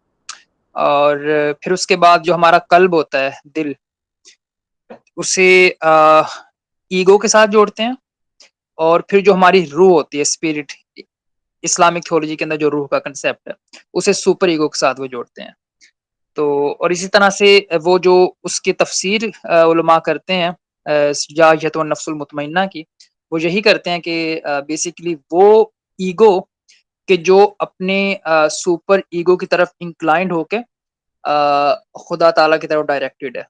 S2: और फिर उसके बाद जो हमारा कल्ब होता है, दिल, उसे ईगो के साथ जोड़ते हैं और फिर जो हमारी रूह होती है, स्पिरिट, इस्लामिक थियोलॉजी के अंदर जो रूह का कांसेप्ट है, उसे सुपर ईगो के साथ वो जोड़ते हैं। तो और इसी तरह से वो जो उसकी तफसीर उलमा करते हैं जायत व नफ्सुल मुतमइन्ना की, वो यही करते हैं कि बेसिकली वो ईगो के जो अपने सुपर ईगो की तरफ इंक्लाइंड होके खुदा ताला की तरफ डायरेक्टेड है।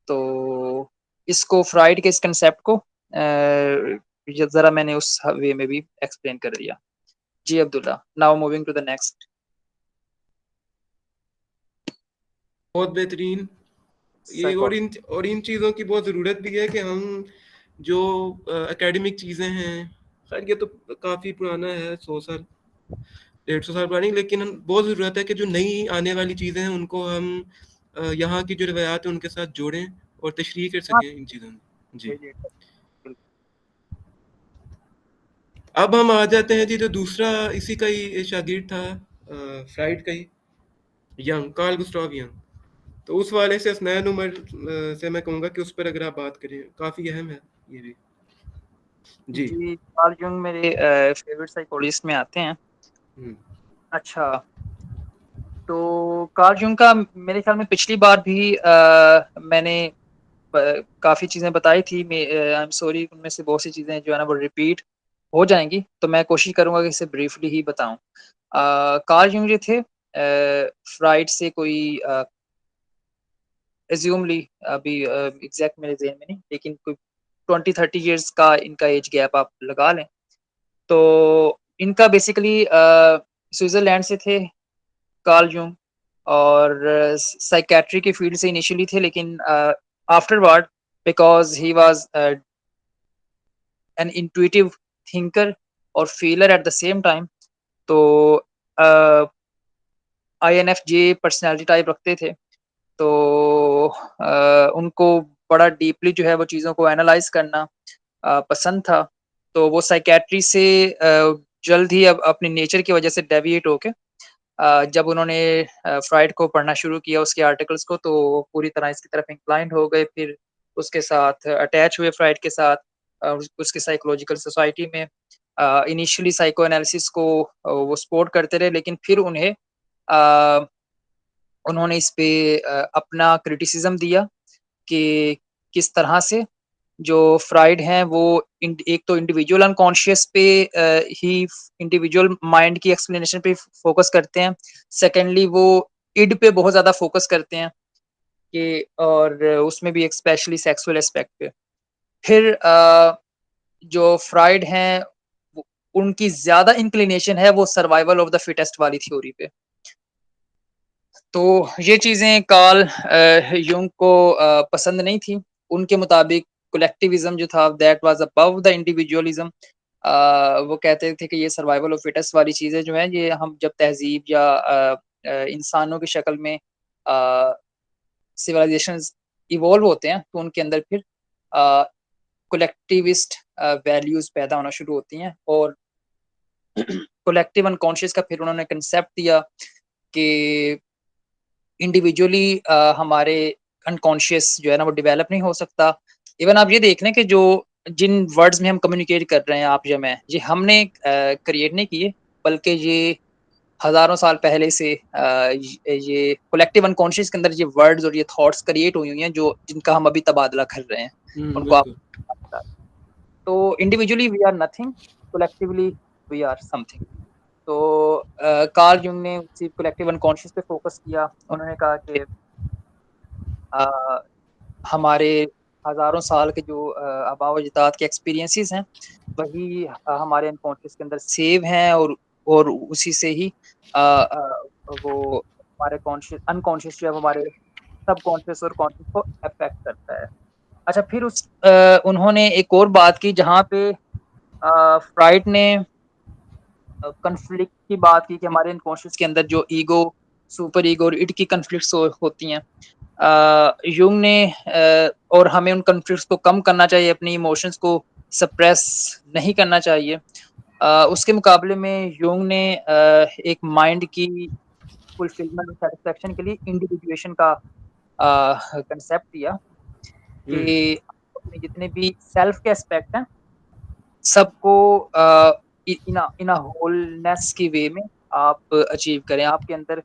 S2: तो इसको फ्राइड के इस कांसेप्ट को ज़रा मैंने उस वे में भी एक्सप्लेन कर दिया। जी Abdullah, now moving to the next.
S1: बहुत बेहतरीन। ये
S2: साइको
S1: और इन चीज़ों की बहुत ज़रूरत भी है कि हम जो एकेडमिक चीज़ें हैं, खैर ये तो काफ़ी पुराना है, 100 साल, 150 साल पुरानी, लेकिन हम बहुत ज़रूरत है कि जो नई आने वाली चीज़ें हैं उनको हम यहाँ की जो रिवायात है उनके साथ जोड़ें और तशरीह कर
S2: हाँ,
S1: सकें इन चीज़ों में। जी।
S2: जी, जी, बिल्कुल।
S1: अब हम आ जाते हैं जी, जो दूसरा इसी का ही शागिर्द था, फ्राइड का ही, यंग, कार्ल गुस्ताव यंग। तो उस वाले से हसनैन उमर से मैं कहूँगा कि उस पर अगर आप बात करें, काफ़ी अहम है ये भी। जी।
S2: जी, कार्ल जंग मेरे फेवरेट साइकोलॉजिस्ट में आते हैं।
S1: हुँ,
S2: अच्छा, तो कार्ल जंग का मेरे ख्याल में पिछली बार भी मैंने काफ़ी चीज़ें बताई थी। आई एम सॉरी, उनमें से बहुत सी चीज़ें जो है ना वो रिपीट हो जाएँगी, तो मैं कोशिश करूँगा कि इसे ब्रीफली ही बताऊँ। कार्ल जंग जो थे फ्राइड से कोई अज़्यूमली अभी एग्ज़ैक्ट मेरे ज़हन में नहीं, लेकिन कोई 20-30 इयर्स का इनका एज गैप आप लगा लें। तो इनका बेसिकली स्विट्ज़रलैंड से थे कार्ल जंग और साइकियाट्री के फील्ड से इनिशियली थे, लेकिन afterward because he was an intuitive thinker और feeler at the same time, तो अ, आईएनएफजे पर्सनैलिटी टाइप रखते थे। तो उनको बड़ा डीपली जो है वो चीज़ों को एनालाइज़ करना पसंद था। तो वो साइकियाट्री से जल्द ही अब अपनी नेचर की वज़ह से डेविएट होके जब उन्होंने फ्राइड को पढ़ना शुरू किया, उसके आर्टिकल्स को, तो वो पूरी तरह इसकी तरफ इंक्लाइंड हो गए। फिर उसके साथ अटैच हुए फ्राइड के साथ उसकी साइकोलॉजिकल सोसाइटी में। इनिशियली साइको एनालिसिस को वो सपोर्ट करते रहे, लेकिन फिर अ, उन्होंने इस पे अपना क्रिटिसिज़्म दिया कि किस तरह से जो फ्राइड हैं वो एक तो इंडिविजुअल अनकॉन्शियस पे ही इंडिविजुअल माइंड की एक्सप्लेनेशन पे फोकस करते हैं। सेकेंडली वो इड पे बहुत ज़्यादा फोकस करते हैं कि और उसमें भी एक स्पेशली सेक्सुअल एस्पेक्ट पे। फिर जो फ्राइड हैं वो उनकी ज़्यादा इंक्लिनेशन है वो सर्वाइवल ऑफ द फिटेस्ट वाली थ्योरी पे। तो ये चीज़ें कार्ल युंग को पसंद नहीं थी। उनके मुताबिक कलेक्टिविज़्म जो था दैट वाज़ अबव द इंडिविजुअलिज़्म। वो कहते थे कि ये सर्वाइवल ऑफ फिटेस्ट वाली चीज़ें जो हैं, ये हम जब तहज़ीब या इंसानों की शक्ल में सिविलाइज़ेशंस इवॉल्व होते हैं, तो उनके अंदर फिर अ, कलेक्टिविस्ट वैल्यूज़ पैदा होना शुरू होती हैं और कलेक्टिव अनकॉन्शियस का फिर उन्होंने कांसेप्ट दिया कि इंडिविजुअली हमारे अनकॉन्शियस जो है ना वो डेवलप नहीं हो सकता। इवन आप ये देख लें कि जो जिन वर्ड्स में हम कम्युनिकेट कर रहे हैं आप या मैं, ये हमने क्रिएट नहीं किए, बल्कि ये हज़ारों साल पहले से ये कलेक्टिव अनकॉन्शियस के अंदर ये वर्ड्स और ये थॉट्स क्रिएट हुई हुई हैं जो जिनका हम अभी तबादला कर रहे हैं।
S1: हुँ,
S2: उनको आप
S1: बिल्कुल।
S2: तो individually we are nothing, collectively we are something. तो कार्ल जंग ने उसी कलेक्टिव अनकॉन्शियस पे फोकस किया। उन्होंने कहा कि अ, हमारे हज़ारों साल के जो आबा-व-अजदाद के एक्सपीरियंसेस हैं, वही हमारे अनकॉन्शियस के अंदर सेव हैं और उसी से ही वो हमारे कॉन्शियस अनकॉन्शियस जो है वो हमारे सबकॉन्शियस और कॉन्शियस को अफ़ेक्ट करता है। अच्छा फिर उन्होंने एक और बात की जहाँ पे फ्राइड ने कॉन्फ्लिक्ट की बात की कि हमारे अनकॉन्शियस के अंदर जो ईगो, सुपर ईगो और इड की कॉन्फ्लिक्ट्स होती हैं। युंग ने और हमें उन कॉन्फ्लिक्ट्स को कम करना चाहिए, अपनी इमोशंस को सप्रेस नहीं करना चाहिए। उसके मुकाबले में युंग ने एक माइंड की फुलफिलमेंट और सैटिस्फैक्शन के लिए इंडिविजुएशन का कांसेप्ट दिया
S1: हुँ,
S2: कि अपने जितने भी सेल्फ के एस्पेक्ट हैं, सबको इन अ होलनेस की वे में आप अचीव करें। आपके अंदर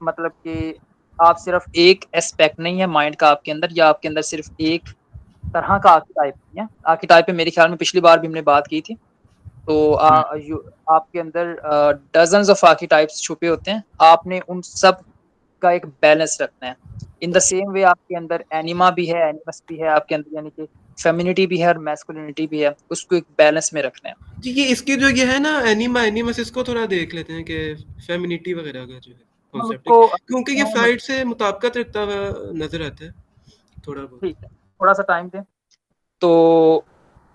S2: मतलब कि आप सिर्फ़ एक एस्पेक्ट नहीं है माइंड का आपके अंदर, या आपके अंदर सिर्फ़ एक तरह का आर्केटाइप नहीं है। आर्केटाइप पे मेरे ख़्याल में पिछली बार भी हमने बात की थी। तो
S1: हुँ।
S2: यू आपके अंदर डज़न्स ऑफ आर्केटाइप्स छुपे होते हैं। आपने उन सब का एक बैलेंस रखना है। इन द सेम वे आपके अंदर एनिमा भी है, एनिमस भी है आपके अंदर, यानी कि फेमिनिटी भी है और मैस्कुलिनिटी भी है। उसको एक बैलेंस में रखना है।
S1: जी, ये इसकी जो ये है ना एनिमस इसको थोड़ा देख लेते हैं कि फ़ेमिनिटी वगैरह का जो है
S2: मैं
S1: कॉन्सेप्ट है,
S2: उसको
S1: क्योंकि ये फ्राइड से मुताबिकत रखता हुआ नज़र आता है, थोड़ा बहुत।
S2: ठीक है, थोड़ा-सा टाइम दें। तो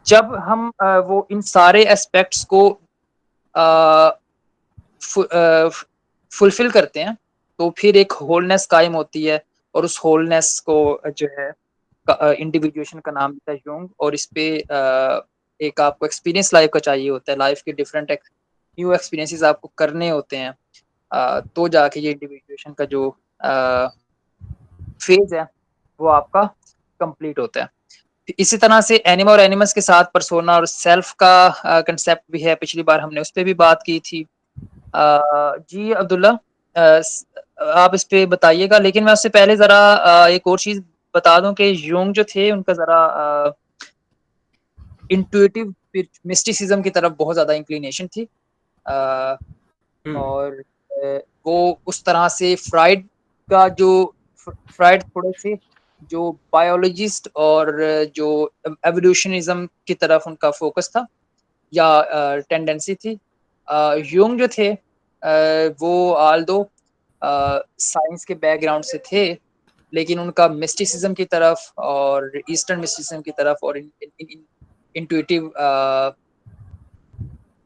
S2: जब हम वो इन सारे एस्पेक्ट्स को अ, फुलफिल करते हैं, तो फिर एक होलनेस कायम होती है, और उस होलनेस को जो है इंडिविजुएशन का नाम देता है यूंग। और इस पे एक आपको एक्सपीरियंस लाइफ का चाहिए होता है, लाइफ के डिफरेंट न्यू एक्सपीरियंसेस आपको करने होते हैं, तो जाके ये इंडिविजुएशन का जो फेज है वो आपका कंप्लीट होता है। इसी तरह से एनिमा और एनिमस के साथ पर्सोना और सेल्फ का कांसेप्ट भी है, पिछली बार हमने उस पे भी बात की थी। जी अब्दुल्ला, आप इस पे बताइएगा, लेकिन मैं उससे पहले ज़रा एक और चीज़ बता दूँ कि यूंग जो थे उनका ज़रा इंट्यूटिव मिस्टिसिज्म की तरफ बहुत ज़्यादा इंक्लिनेशन थी। अ,
S1: हुँ,
S2: और वो उस तरह से फ्राइड का जो फ्राइड थोड़े से जो बायोलॉजिस्ट और जो एवोल्यूशनिज्म की तरफ उनका फोकस था, या टेंडेंसी थी। यूंग जो थे वो ऑल्दो साइंस के बैकग्राउंड से थे, लेकिन उनका मिस्टिसिज्म की तरफ और ईस्टर्न मिस्टिसिज्म की तरफ और इंट्यूटिव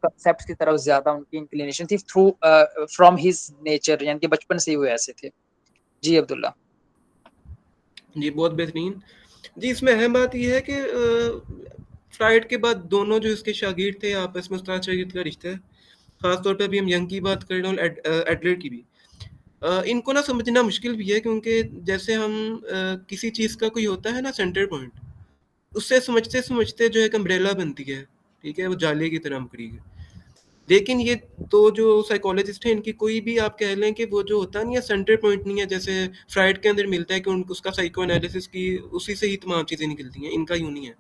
S2: कॉन्सेप्ट्स की तरफ ज़्यादा उनकी इंक्लिनेशन थी, थ्रू फ्रॉम हिज नेचर, यानी कि बचपन से ही वो ऐसे थे। जी अब्दुल्ला।
S1: जी, बहुत बेहतरीन। जी, इसमें अहम बात ये है कि फ्राइड के बाद दोनों जो इसके शागिर्द थे आपस में उस्ताद-शागिर्द का रिश्ता है। ख़ास तौर पे अभी हम यंग की बात कर रहे हैं और एडलर की भी। इनको ना समझना मुश्किल भी है क्योंकि जैसे हम किसी चीज़ का कोई होता है ना सेंटर पॉइंट, उससे समझते-समझते जो एक अम्ब्रेला बनती है, ठीक है? वो जाले की तरह पकड़ी है। लेकिन ये 2 जो साइकोलॉजिस्ट हैं इनकी कोई भी आप कह लें कि वो जो होता नहीं है सेंटर पॉइंट नहीं है, जैसे फ्राइड के अंदर मिलता है कि उनको उसका साइको एनालिसिस की उसी से ही तमाम चीज़ें निकलती हैं, इनका यूँ नहीं है।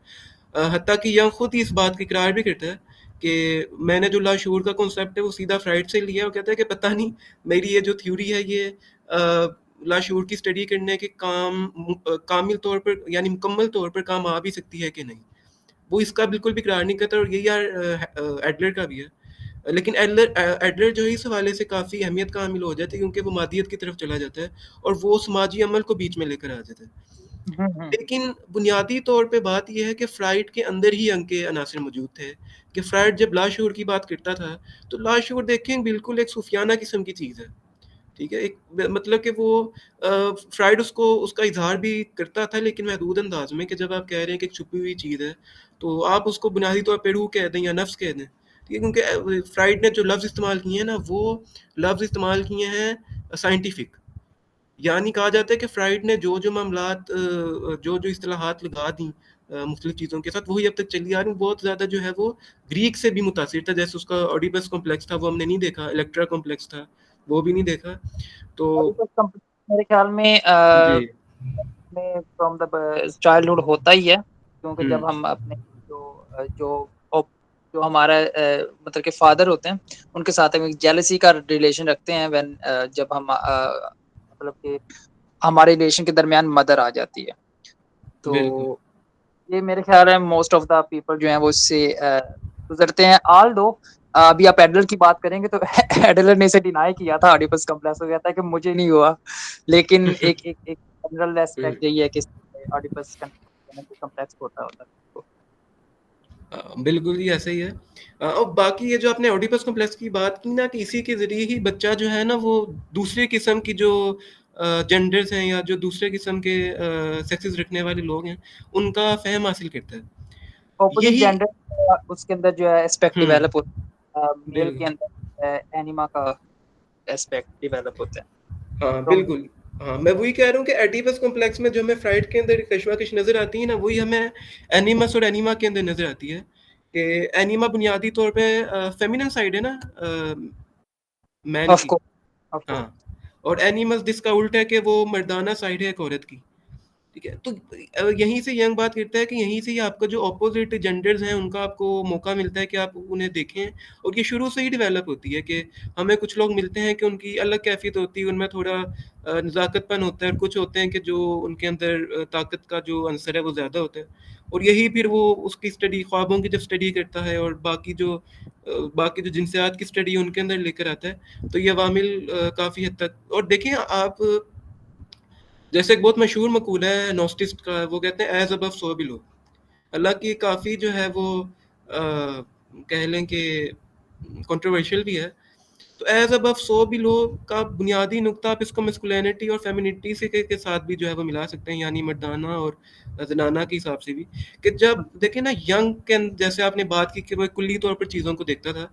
S1: हत्ता कि यंग खुद ही इस बात की इकरार भी करता है कि मैंने जो लाशऊर का कॉन्सेप्ट है वो सीधा फ्राइड से लिया है। वो कहता है कि पता नहीं मेरी ये जो थ्योरी है ये लाशऊर की स्टडी करने के कामिल तौर पर यानी मुकम्मल तौर पर काम आ भी सकती है कि नहीं। वो इसका बिल्कुल भी इकरार नहीं करता और यही यार एडलर का भी है। लेकिन एडलर जो है इस हवाले से काफ़ी अहमियत का हामिल हो जाता है क्योंकि वो मादियत की तरफ चला जाता है और वो समाजी अमल को बीच में लेकर आ जाता है।
S2: हुँ, हुँ।
S1: लेकिन बुनियादी तौर पे बात ये है कि फ्राइड के अंदर ही अंग के अनासिर मौजूद थे कि फ्राइड जब लाशऊर की बात करता था, तो लाशऊर देखें बिल्कुल एक सूफियाना किस्म की चीज़ है। ठीक है? एक ब मतलब कि वो फ्राइड उसको उसका इज़हार भी करता था लेकिन महदूद अंदाज़ में कि जब आप कह रहे हैं कि एक छुपी हुई चीज़ है, तो आप उसको बुनियादी तौर पे रूह कह दें या नफ्स कह दें। ठीक है? क्योंकि फ्राइड ने जो लफ़्ज़ इस्तेमाल किए हैं ना, वो लफ़्ज़ इस्तेमाल किए हैं साइंटिफ़िक। यानी कहा जाता है कि फ्राइड ने जो-जो मामलात जो-जो इस्तिलाहात लगा दी मुख्तलिफ़ चीज़ों के साथ, वही अब तक चली आ रही हैं। बहुत ज़्यादा जो है वो ग्रीक से भी मुतासिर था, जैसे उसका ऑडिपस कॉम्प्लेक्स था, वो हमने नहीं देखा, इलेक्ट्रा कॉम्प्लेक्स था, वो भी नहीं देखा। तो
S2: ऑडिपस कॉम्प्लेक्स मेरे ख्याल में
S1: जी।
S2: में फ्रॉम द चाइल्डहुड होता ही है, क्योंकि
S1: हुँ,
S2: जब हम अपने जो हमारा मतलब के फादर होते हैं, उनके साथ हम एक जेलसी का रिलेशन रखते हैं व्हेन जब हम मतलब कि हमारे रिलेशन के दरमियान मदर आ जाती है।
S1: बिल्कुल।
S2: तो ये मेरे ख्याल है मोस्ट ऑफ द पीपल जो हैं वो इससे गुज़रते हैं। ऑल्दो अभी आप एडलर की बात करेंगे तो एडलर ने इसे डिनाई किया था, ऑडिपस कॉम्प्लेक्स हो गया था कि मुझे नहीं हुआ। लेकिन एक जनरल
S1: हुँ।
S2: एस्पेक्ट यही है कि ऑडिपस कॉम्प्लेक्स होता है।
S1: बिल्कुल ही ऐसा ही है। और बाकी ये जो आपने ओडिपस कॉम्प्लेक्स की बात की ना कि इसी के ज़रिए ही बच्चा जो है ना वो दूसरे किस्म की जो जेंडर्स हैं या जो दूसरे किस्म के सेक्सेस रखने वाले लोग हैं, उनका फ़हम हासिल करता है।
S2: ऑपोजिट
S1: यही
S2: जेंडर उसके अंदर जो है एस्पेक्ट
S1: हुँ,
S2: डेवलप होता है। मेल के
S1: बिल्कुल।
S2: अंदर एनिमा का एस्पेक्ट डेवलप होता है।
S1: हाँ,
S2: तो
S1: बिल्कुल। हाँ, मैं वही कह रहा हूँ कि ओडिपस कॉम्प्लेक्स में जो हमें फ्राइड के अंदर कशमकश नज़र आती है ना, वही हमें एनिमस और एनीमा के अंदर नज़र आती है कि एनीमा बुनियादी तौर पे फ़ेमिनिन साइड है ना मैन
S2: ऑफ
S1: की।
S2: कोर्स ऑफ कोर्स
S1: हाँ, और एनिमल्स जिसका उल्टा है कि वो मर्दाना साइड है एक औरत की। ठीक है? तो यहीं से यंग बात करता है कि यहीं से ही आपका जो अपोज़िट जेंडर्स हैं, उनका आपको मौका मिलता है कि आप उन्हें देखें और ये शुरू से ही डेवलप होती है कि हमें कुछ लोग मिलते हैं कि उनकी अलग कैफ़ियत होती है, उनमें थोड़ा नज़ाकतपन होता है और कुछ होते हैं कि जो उनके अंदर ताकत का जो अंसर है, वो ज़्यादा होता है और यही फिर वो उसकी स्टडी ख्वाबों की जब स्टडी करता है और बाकी जो जिनसियात की स्टडी उनके अंदर लेकर आता है, तो ये अवामिल काफ़ी हद तक और देखिए आप जैसे एक बहुत मशहूर मकूला है नोस्टिस्ट का, वो कहते हैं एज़ अबव सो बिलो। हालाँकि काफ़ी जो है वो कह लें कि कंट्रोवर्शियल भी है। तो एज़ अबव सो बिलो का बुनियादी नुक्ता आप इसको मैस्कुलिनिटी और फेमिनिटी से के साथ भी जो है वो मिला सकते हैं, यानी मर्दाना और ज़नाना के हिसाब से भी। कि जब देखिए ना यंग के जैसे आपने बात की कि वो कुल्ली तौर पर चीज़ों को देखता था,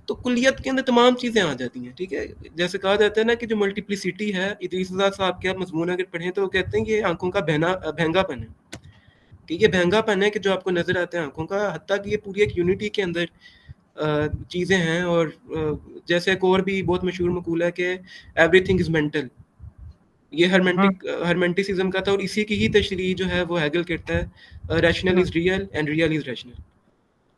S1: तो कुल्लियत के अंदर तमाम चीज़ें आ जाती हैं, ठीक है? जैसे कहा जाता है ना कि जो मल्टीप्लिसिटी है, इदरीस रज़ा साहब के आप मज़मून अगर पढ़ें तो वो कहते हैं कि ये आँखों का भैंगापन है, कि ये भैंगापन है कि जो आपको नज़र आता है आँखों का, हत्ता कि ये पूरी एक यूनिटी के अंदर चीज़ें हैं और जैसे एक और भी बहुत मशहूर मकूला है कि एवरीथिंग इज़ मेंटल। ये हर्मेंटिसिज़्म का था और इसी की ही तशरीह जो है वो हेगल करता है rational is real and real is rational.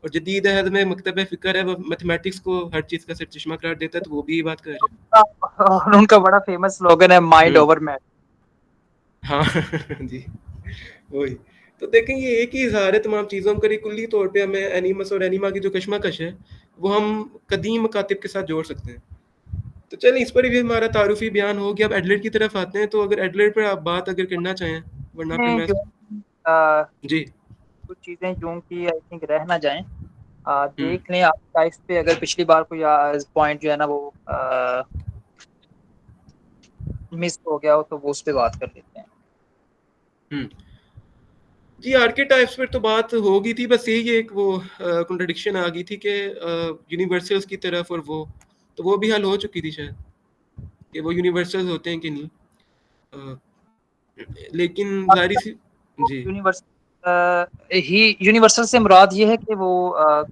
S1: और जदीद अहद में मकतब फ़िक्र है वो मैथमेटिक्स को हर चीज़ का सिर चश्मा करार देता है, तो वो भी ये बात कर रहे हैं।
S2: उनका बड़ा फेमस स्लोगन है माइंड
S1: हुँ,
S2: ओवर मैटर।
S1: हाँ जी, वही। तो देखें ये एक ही इज़हार है तमाम चीज़ों का, कुल्ली तौर पे हमें एनिमस और एनीमा की जो कशमकश है, वो हम कदीम मकातिब के साथ जोड़ सकते हैं। तो चलिए इस पर भी हमारा तारुफ़ी बयान हो गया, अब एडलेट की तरफ आते हैं, तो अगर एडलेट पर आप बात अगर करना चाहें, वरना फिर
S2: ने
S1: मैं
S2: जो अ,
S1: जी,
S2: कुछ चीज़ें यूँ कि आई थिंक रह ना जाएँ।
S1: हुँ,
S2: देख लें आप टाइप्स पे अगर पिछली बार कोई पॉइंट जो है ना वो मिस हो गया हो तो वो उस पे बात कर लेते हैं।
S1: हुँ। जी, आर्केटाइप्स पर तो बात हो गई थी, बस यही एक वो कॉन्ट्रडिक्शन आ गई थी कि यूनिवर्सल्स की तरफ और वो, तो वो भी हल हो चुकी थी शायद, कि वो यूनिवर्सल्स होते हैं कि नहीं। अ, लेकिन ज़ाहिर-सी जी,
S2: यूनिवर्स ही यूनिवर्सल से मुराद ये है कि वो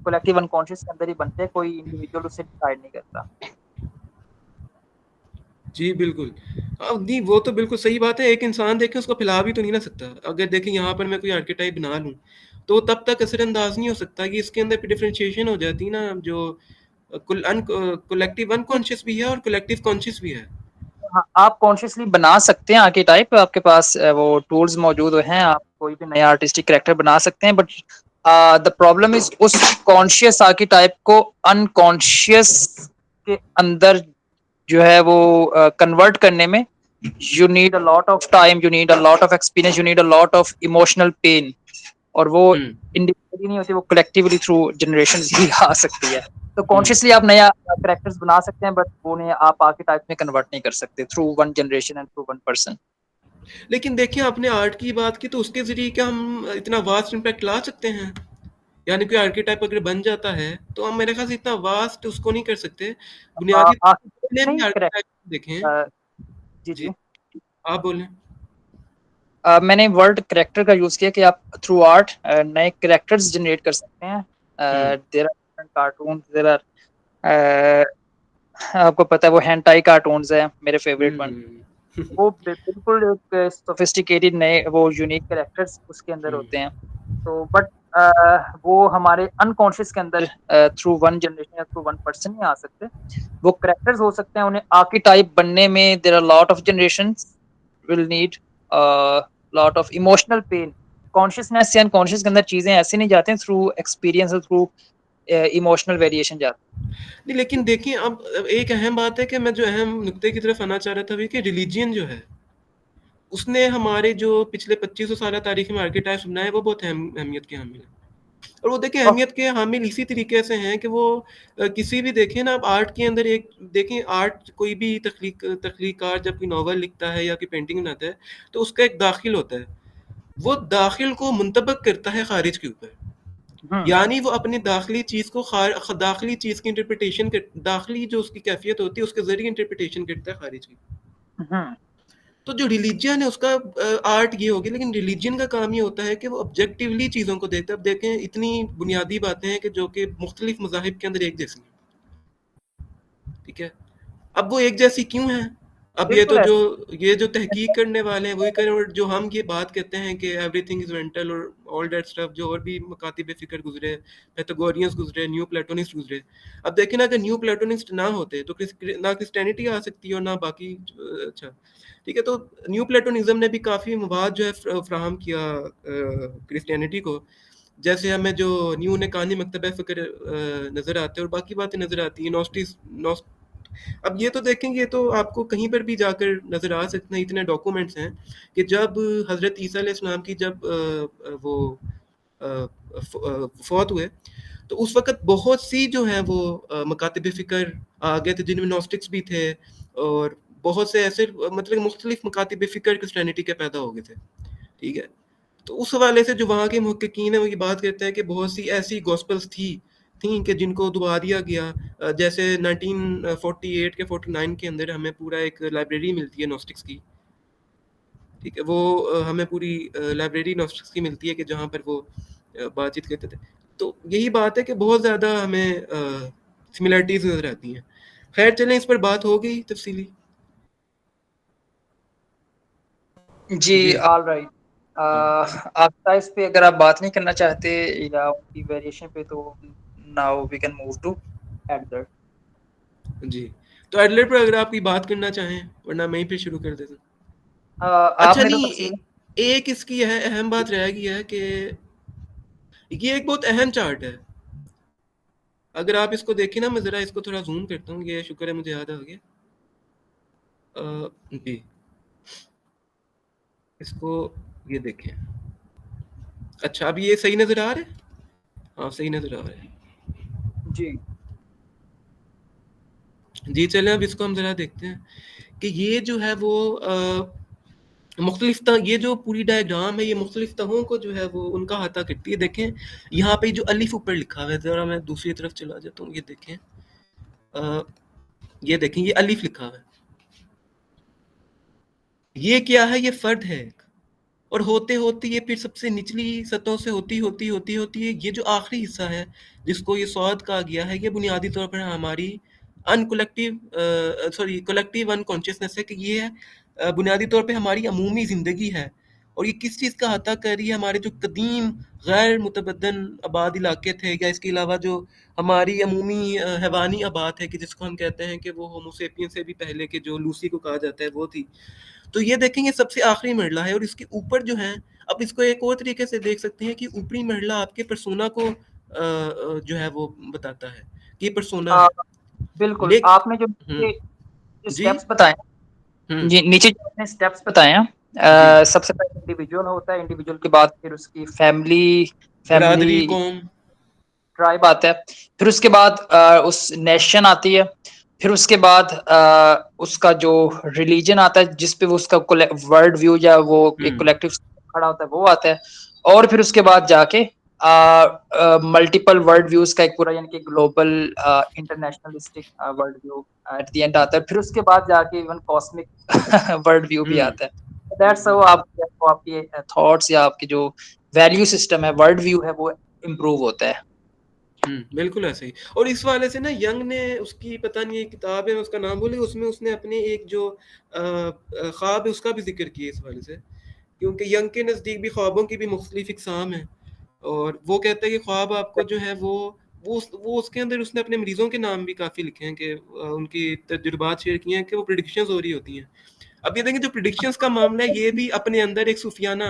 S2: कलेक्टिव अनकॉन्शियस के अंदर ही बनते हैं, कोई इंडिविजुअल उसे डिसाइड नहीं करता।
S1: जी, बिल्कुल। नहीं, वो तो बिल्कुल सही बात है, एक इंसान देखें उसको फैला भी तो नहीं ना सकता। अगर देखें यहाँ पर मैं कोई आर्केटाइप बना लूँ, तो तब तक असरअंदाज़ नहीं हो सकता कि इसके अंदर फिर डिफरेंशिएशन हो जाती है ना, जो कलेक्टिव अनकॉन्शियस भी है और कलेक्टिव कॉन्शियस भी है।
S2: हाँ, आप कॉन्शियसली बना सकते हैं आर्केटाइप, आपके पास वो टूल्स मौजूद हैं, आप कोई भी नया आर्टिस्टिक कैरेक्टर बना सकते हैं, बट द प्रॉब्लम इज़ उस कॉन्शियस आर्केटाइप को अनकॉन्शियस के अंदर जो है वो कन्वर्ट करने में you need a lot of time, you need a lot of experience, you need a lot of emotional pen, और वो
S1: हुँ।
S2: इंडिविजुअली नहीं होती, वो कलेक्टिवली थ्रू जनरेशन ही आ सकती है। तो
S1: हुँ।
S2: कॉन्शियसली आप नया कैरेक्टर्स बना सकते हैं, बट उन्हें आप आर्केटाइप में कन्वर्ट नहीं कर सकते through one generation and through one person.
S1: लेकिन देखिए आपने आर्ट की बात की तो उसके ज़रिए क्या हम इतना वास्ट इम्पैक्ट ला सकते हैं? यानी कोई आर्केटाइप अगर बन जाता है, तो हम मेरे ख़्याल से इतना वास्ट उसको नहीं कर सकते। बुनियादी जितने भी
S2: नहीं करेक्ट।
S1: आर्केटाइप देखें
S2: जी
S1: जी,
S2: जी।
S1: आप बोलें।
S2: मैंने वर्ड करेक्टर का यूज किया कि आप थ्रू आर्ट नए करेक्टर्स जनरेट कर सकते हैं।
S1: हुँ,
S2: there are cartoon, there are आपको पता है वो हेंटाई कार्टून्स हैं मेरे फेवरेट वन।
S1: हुँ,
S2: वो बिल्कुल एक सोफिस्टिकेटेड नए वो यूनिक कैरेक्टर्स उसके अंदर
S1: हुँ,
S2: होते हैं। तो बट वो हमारे अनकॉन्शियस के अंदर थ्रू वन जनरेशन या थ्रू वन पर्सन नहीं आ सकते। वो कैरेक्टर्स हो सकते हैं, उन्हें आर्केटाइप बनने में there are lot of generations will need lot of emotional pain. Consciousness से अनकॉन्शियस के अंदर चीज़ें ऐसे नहीं जाते हैं, थ्रू एक्सपीरियंस और थ्रू इमोशनल वेरिएशन जाते हैं।
S1: नहीं, लेकिन देखिए अब एक अहम बात है कि मैं जो अहम नुक्ते की तरफ आना चाह रहा था, वो कि रिलीजियन जो है, उसने हमारे जो पिछले 2500 साल तारीख में आर्किटाइप्स बनाए, वो बहुत अहमियत के हामिल है। और वो देखिए
S2: और
S1: अहमियत के हामिल इसी तरीके से हैं कि वो किसी भी देखें ना, आप आर्ट के अंदर एक देखें, आर्ट कोई भी तख्लीकार जब कोई नॉवल लिखता है या कोई पेंटिंग बनाता है, तो उसका एक दाखिल होता है, वो दाखिल को मुंतबक करता है खारिज के ऊपर।
S2: हम्म
S1: यानी वो अपनी दाखिली चीज़ को दाखिली चीज़ की इंटरप्रिटेशन कर, दाखिली जो उसकी कैफियत होती है उसके जरिए इंटरप्रिटेशन करता है खारिज की।
S2: हम्म
S1: तो जो रिलीजन है उसका आर्ट ये होगी, लेकिन रिलीजन का काम ये होता है कि वो ऑब्जेक्टिवली चीज़ों को देखते हैं। अब देखें, इतनी बुनियादी बातें हैं कि जो कि मुख्तलिफ मज़ाहिब के अंदर एक जैसी हैं, ठीक है। अब वो एक जैसी क्यों है? अब
S2: बिल्कुल ऐसे।
S1: ये जो तहकीक करने वाले हैं वही करें, और जो हम ये बात कहते हैं कि एवरीथिंग इज मेंटल और ऑल दैट स्टफ, जो और भी मकातिब फिक्र गुजरे, पैथागोरियंस गुजरे, न्यू प्लेटोनिस्ट गुजरे। अब देखें ना, अगर न्यू प्लेटोनिस्ट ना होते तो ना क्रिश्चियनिटी आ सकती है और ना बाकी अच्छा, ठीक है। तो न्यू प्लेटोनिज्म ने भी काफ़ी मवाद जो है फ्राहम किया क्रिश्चियनिटी को। जैसे हमें जो न्यू ने कहानी मकतब फ़िक्र नज़र आते हैं और बाकी बातें नज़र आती हैं, अब ये तो देखेंगे, ये तो आपको कहीं पर भी जाकर नज़र आ सकते हैं, इतने डॉक्यूमेंट्स हैं कि जब हज़रत ईसा अलैहिस्सलाम की जब वो फौत हुए, तो उस वक़्त बहुत सी जो हैं वो मकातिब फ़िक्र आ गए थे, जिनमें नॉस्टिक्स भी थे, और बहुत से ऐसे मतलब मुख्तलिफ मकातिब फ़िक्र क्रिश्चियनिटी के पैदा हो गए थे, ठीक है। तो उस हवाले से जो वहाँ के मुहक्किकीन हैं वो ये बात कहते हैं कि बहुत सी ऐसी गॉस्पेल्स थी कि जिनको दबा दिया गया। जैसे 1948 के 49 के अंदर हमें पूरा एक लाइब्रेरी मिलती है नॉस्टिक्स की, ठीक है। वो हमें पूरी लाइब्रेरी नॉस्टिक्स की मिलती है कि जहाँ पर वो बातचीत करते थे। तो यही बात है कि बहुत ज़्यादा हमें सिमिलरिटीज़ नज़र आती हैं। खैर चलें, इस पर बात हो गई तफसीली।
S2: जी,
S1: जी।
S2: All right.
S1: हाँ।
S2: आपका इस पे अगर आप बात नहीं करना चाहते या उनकी वेरिएशन पे, तो now we can move to Adler.
S1: जी, तो एडलर पर अगर आप कोई बात करना चाहें, वरना मैं ही फिर शुरू कर देता हूँ। अच्छा
S2: आपने तो
S1: नहीं,
S2: तफसील।
S1: एक इसकी है अहम बात रह गई है कि ये एक बहुत अहम चार्ट है। अगर आप इसको देखें ना, मैं ज़रा इसको थोड़ा जूम करता हूँ, ये शुक्र है मुझे याद आ गया। जी, इसको ये देखें। अच्छा, अब ये सही नज़र आ रहा है? हाँ, सही नज़र आ रहा है।
S2: जी।
S1: जी, चलें अब इसको हम ज़रा देखते हैं कि ये जो है वो मुख्तलिफ ये जो पूरी डायग्राम है, ये मुख्तलिफ तहों को जो है वो उनका अहाता करती है। देखें, यहाँ पे जो अलिफ ऊपर लिखा हुआ है, ज़रा मैं दूसरी तरफ चला जाता हूँ, ये देखें। अ, ये देखें, ये अलिफ लिखा हुआ है। ये क्या है? ये फर्द है एक। और होते होते ये फिर सबसे निचली सतहों से होती है, ये जो आखिरी हिस्सा है जिसको ये सौद कहा गया है, ये बुनियादी तौर पर हमारी कलेक्टिव अनकॉन्शियसनेस है, कि ये बुनियादी तौर पे हमारी अमूमी ज़िंदगी है। और ये किस चीज़ का अहाता कर रही है? हमारे जो कदीम गैर मुतबद्दन आबाद इलाके थे, या इसके अलावा जो हमारी अमूमी हैवानी आबाद है, कि जिसको हम कहते हैं कि वो होमोसेपियन से भी पहले के जो लूसी को कहा जाता है वो थी। तो ये देखेंगे सबसे आखिरी मरला है, और इसके ऊपर जो है, अब इसको एक और तरीके से देख सकते हैं कि ऊपरी मरला आपके पर्सोना को जो है वो बताता है कि ये पर्सोना
S2: अ,
S1: है।
S2: बिल्कुल,
S1: लेक
S2: आपने जो
S1: हुँ,
S2: नीचे
S1: जी,
S2: स्टेप्स बताए,
S1: हुँ,
S2: जी, नीचे जो आपने स्टेप्स बताए हैं,
S1: जी,
S2: सबसे पहले इंडिविजुअल होता है, इंडिविजुअल के बाद फिर उसकी फैमिली,
S1: बरादरी,
S2: फैमिली
S1: कौम,
S2: ट्राइब आता है, फिर उसके बाद उस नेशन आती है, फिर उसके बाद उसका जो रिलीजन आता है, जिस पे वो उसका वर्ल्ड व्यू या वो एक
S1: हुँ,
S2: कलेक्टिव खड़ा होता है, वो आता है। और फिर उसके बाद जाके मल्टीपल वर्ल्ड व्यूज का एक पूरा, यानी कि global internationalistic world view at the end आता है। फिर उसके बाद जाके इवन कॉस्मिक वर्ल्ड व्यू भी
S1: हुँ,
S2: आता है। दैट्स हाउ आपकी थॉट्स या आपकी जो वैल्यू सिस्टम है, वर्ल्ड व्यू है, वो इम्प्रूव होता है।
S1: बिल्कुल ऐसे ही। और इस वाले से ना, यंग ने उसकी पता नहीं एक किताब है, मैं उसका नाम भूल गया, उसमें उसने अपने एक जो ख्वाब है उसका भी ज़िक्र किया इस वाले से। क्योंकि यंग के नज़दीक भी ख्वाबों की भी मुख्तलिफ इकसाम हैं, और वो कहता है कि ख्वाब आपको जो है वो उसके अंदर उसने अपने मरीज़ों के नाम भी काफ़ी लिखे हैं, कि उनकी तजुर्बात शेयर किए हैं कि वो प्रेडिक्शंस हो रही होती हैं। अब ये देखें, जो प्रेडिक्शंस का मामला है, ये भी अपने अंदर एक सूफियाना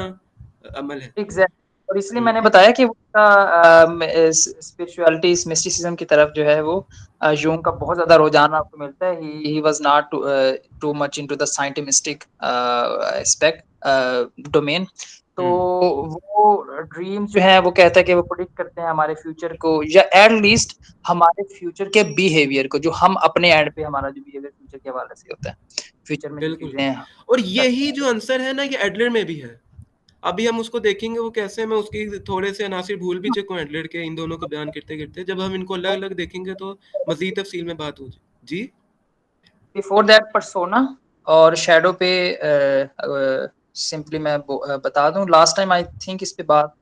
S1: अमल है।
S2: एग्जैक्ट और इसलिए
S1: हुँ,
S2: मैंने बताया कि उसका स्पिरिचुअलिटी, इस मिस्टिसिज्म की तरफ जो है वो यूंग का बहुत ज़्यादा रुझान आपको मिलता है। He was not too much into the scientistic aspect domain. तो
S1: हुँ,
S2: वो ड्रीम जो है वो कहता है कि वो प्रेडिक्ट करते हैं हमारे फ्यूचर को, या एट लीस्ट हमारे फ्यूचर के बिहेवियर को, जो हम अपने एंड पे हमारा जो बिहेवियर फ्यूचर के हवाले से होता है। फ्यूचर में जो
S1: बिल्कुल।
S2: चीज़ें
S1: और
S2: करते
S1: यही
S2: हैं।
S1: जो आंसर है ना, ये एडलर में भी है। अभी हम उसको देखेंगे वो कैसे, मैं उसकी थोड़े से अनासिर भूल भी चुका हूँ एडलर के, इन दोनों को बयान करते-करते। जब हम इनको अलग-अलग देखेंगे तो मज़ीद तफ़सील में बात हो जी। जी?
S2: बिफोर दैट पर्सोना और शैडो पे सिंपली मैं बता दूं, लास्ट टाइम आई थिंक इस पे बात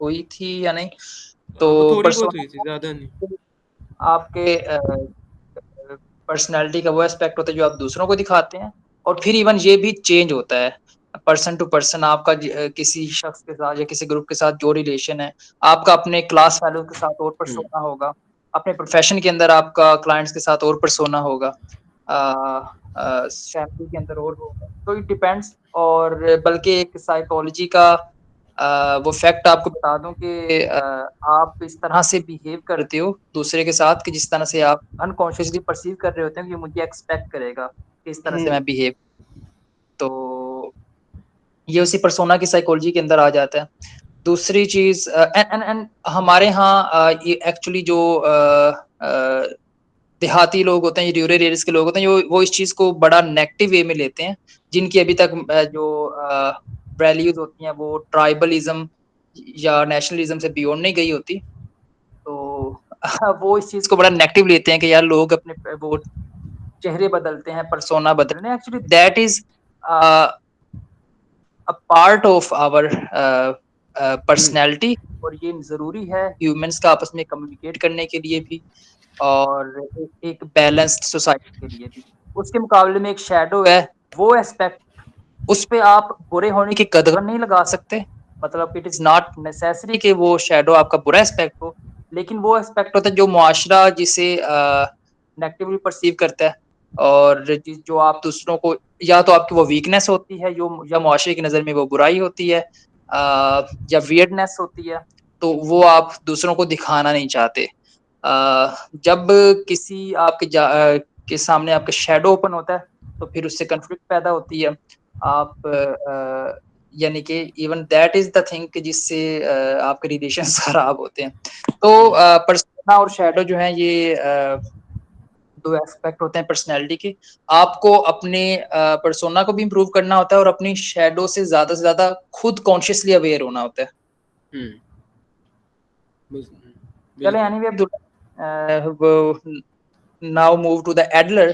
S2: हुई थी या नहीं। तो
S1: वो थोड़ी बहुत हुई थी,
S2: पर्सोना
S1: ज़्यादा नहीं।
S2: आपके पर्सनैलिटी का वो एस्पेक्ट होता है जो आप दूसरों को दिखाते हैं, और फिर इवन ये भी चेंज होता है पर्सन टू पर्सन। आपका किसी शख्स के साथ या किसी ग्रुप के साथ जो रिलेशन है, आपका अपने क्लास फेलो के साथ और
S1: हुँ,
S2: पर्सोना होगा, अपने प्रोफेशन के अंदर आपका क्लाइंट्स के साथ और पर्सोना होगा, फैमिली के अंदर और होगा। तो इट डिपेंड्स। और बल्कि एक साइकोलॉजी का वो फैक्ट आपको बता दूं कि आप इस तरह से बिहेव करते हो दूसरे के साथ कि जिस तरह से आप अनकॉन्शियसली परसीव कर रहे होते हैं कि मुझे एक्सपेक्ट करेगा कि इस तरह से
S1: हुँ,
S2: मैं बिहेव। तो ये उसी पर्सोना की साइकोलॉजी के अंदर आ जाता है। दूसरी चीज़ एंड हमारे यहाँ ये एक्चुअली जो देहाती लोग होते हैं, ये रूरल एरियाज़ के लोग होते हैं, वो इस चीज़ को बड़ा नेगेटिव वे में लेते हैं, जिनकी अभी तक जो वैल्यूज़ होती हैं वो ट्राइबलिज़्म या नेशनलिज़्म से बियॉन्ड नहीं गई होती। तो वो इस चीज़ को बड़ा नेगेटिव लेते हैं कि यार लोग अपने वो चेहरे बदलते हैं, पर्सोना बदल रहे हैं। Actually that is a, a part of our
S1: hmm,
S2: personality, और ये ज़रूरी है ह्यूमन्स का आपस में कम्युनिकेट करने के लिए भी, और एक बैलेंस्ड सोसाइटी के लिए भी। उसके मुकाबले में एक शैडो है, वो एस्पेक्ट, उसपे आप बुरे होने की कदर नहीं लगा सकते। मतलब इट इज़ नॉट नेसेसरी कि वो शैडो आपका बुरा एस्पेक्ट हो, लेकिन वो एस्पेक्ट होता है जो मुआशरा जिसे नेगेटिवली परसीव करता है, और जो आप दूसरों को, या तो आपकी वो वीकनेस होती है जो, या मुआशरे की नज़र में वो बुराई होती है, या वियर्डनेस होती है, तो वो आप दूसरों को दिखाना नहीं चाहते। जब किसी के सामने आपका शैडो ओपन होता है, तो फिर उससे कॉन्फ्लिक्ट पैदा होती है। आप यानी कि even that is the thing कि जिससे आपके रिलेशंस खराब होते हैं। तो
S1: हुँ,
S2: पर्सोना और शैडो जो है ये 2 एस्पेक्ट होते हैं पर्सनैलिटी के। आपको अपने पर्सोना को भी इम्प्रूव करना होता है, और अपनी शैडो से ज़्यादा खुद कॉन्शियसली अवेयर होना होता है।
S1: हुँ,
S2: चलें
S1: बिल्कुल।
S2: एनीवे अब्दुल्ला, वो now move to the Adler.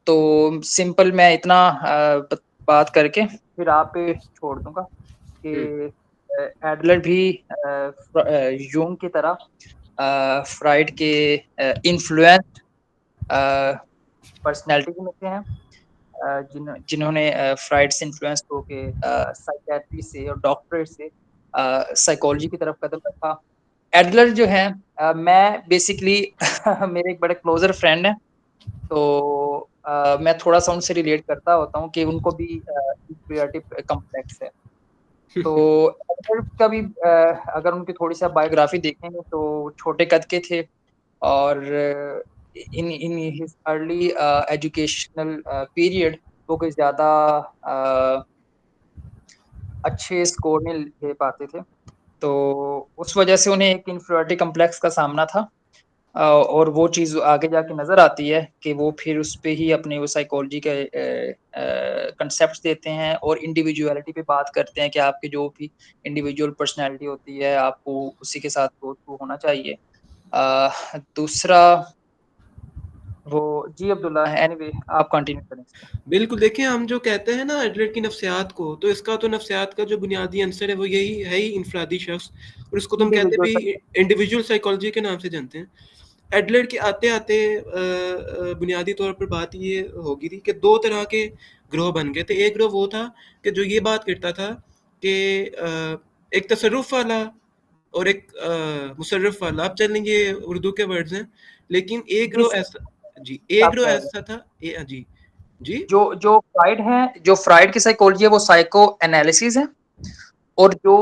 S2: तो सिंपल मैं इतना बात करके फिर आप पे छोड़ दूँगा
S1: हुँ,
S2: कि एडलर भी यूंग की तरह फ्राइड के इन्फ्लुएंस्ड पर्सनैलिटी में से हैं, जिन्होंने फ्राइड से इन्फ्लुएंस होके साइकियाट्री से और डॉक्टरेट से साइकोलॉजी की तरफ कदम रखा। एडलर जो हैं, मैं बेसिकली मेरे एक बड़े क्लोज़र फ्रेंड हैं, तो मैं थोड़ा-सा उनसे रिलेट करता होता हूँ कि उनको भी इन्फीरियरिटी कॉम्प्लेक्स है। तो एडलर का भी अगर उनकी थोड़ी-सी आप बायोग्राफी देखेंगे तो छोटे कद के थे, और इन इन हिज़ अर्ली एजुकेशनल पीरियड वो कोई ज़्यादा अ, अच्छे स्कोर नहीं ले पाते थे। तो उस वजह से उन्हें एक इन्फीरियरिटी कॉम्प्लेक्स का सामना था। और वो चीज़ आगे जाके नज़र आती है कि वो फिर उसपे ही अपनी वो साइकोलॉजी के कांसेप्ट्स देते हैं, और इंडिविडुअलिटी पे बात करते हैं कि आपकी जो भी इंडिविजुअल पर्सनैलिटी होती है, आपको उसी के साथ गो थ्रू होना चाहिए। दूसरा वो, जी अब्दुल्ला, एनीवे आप कंटिन्यू करें इसको।
S1: बिल्कुल, देखिए हम जो कहते हैं ना एडलर की नफ्सियात को, तो इसका तो नफ्सियात का जो बुनियादी अंसर है वो यही है ही, इनफरादी शख्स, और इसको तो हम कहते
S2: इंडिविजुअल
S1: भी इंडिविजुअल साइकोलॉजी के नाम से जानते हैं। एडलर के आते-आते बुनियादी तौर पर बात ये होगी थी कि 2 तरह के ग्रोह बन गए थे। एक ग्रोह वो था कि जो ये बात करता था कि एक तसर्रुफ़ वाला और एक मुसर्रिफ़ वाला। अब चलें ये उर्दू के वर्ड्स हैं, लेकिन एक
S2: जी
S1: ग्रोह ऐसा, जी, एक
S2: आप
S1: ग्रोह
S2: कह रहे हैं।
S1: ऐसा था, जी, जी?
S2: जो जो फ्राइड है, जो फ्राइड की साइकोलॉजी है वो साइको एनालिसिस है। और जो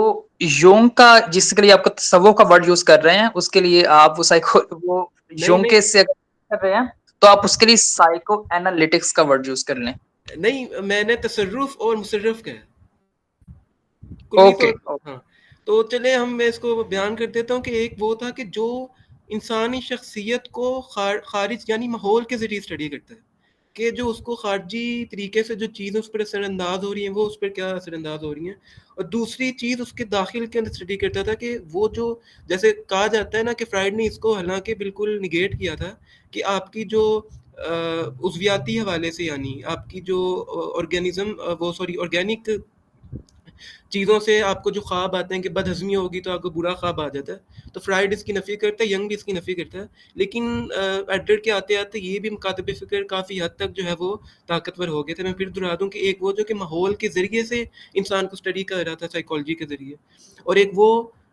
S2: योंग का जिसके लिए आप तसव्वुफ़ का वर्ड यूज़ कर रहे हैं, उसके लिए आप वो
S1: नहीं,
S2: योंग
S1: नहीं,
S2: के से अगर कर रहे हैं, तो आप उसके लिए साइको एनालिटिक्स का वर्ड यूज़ कर लें।
S1: नहीं, मैंने तसर्रुफ़ और मुसर्रफ़ कहा है। कुल्ली
S2: ओके,
S1: तौर पे हाँ, तो चलें मैं इसको बयान कर देता हूँ कि एक वो था कि जो इंसानी शख्सियत को ख़ारिज यानी माहौल के ज़रिए स्टडी करता है, कि जो उसको ख़ारिजी तरीके से जो चीज़ें उस पर असरअंदाज़ हो रही हैं, वो उस पर क्या असरअंदाज़ हो रही हैं। और दूसरी चीज़ उसके दाखिल के अंदर स्टडी करता था कि वो जो जैसे कहा जाता है ना कि फ्राइड ने इसको हालाँकि बिल्कुल नेगेट किया था कि आपकी जो उज़वियाती हवाले से यानी आपकी जो वो सॉरी ऑर्गेनिक चीज़ों से आपको जो ख्वाब आते हैं कि बदहज़मी होगी तो आपको बुरा ख्वाब आ जाता है। तो फ्राइड इसकी नफ़ी करता है, यंग भी इसकी नफ़ी करता है। लेकिन एडलर के आते-आते ये भी मुकातबे फ़िक्र काफ़ी हद तक जो है वो ताकतवर हो गए थे। मैं फिर दोहरा दूँ कि एक वो जो कि माहौल के ज़रिए से इंसान को स्टडी कर रहा था साइकोलॉजी के ज़रिए और एक वो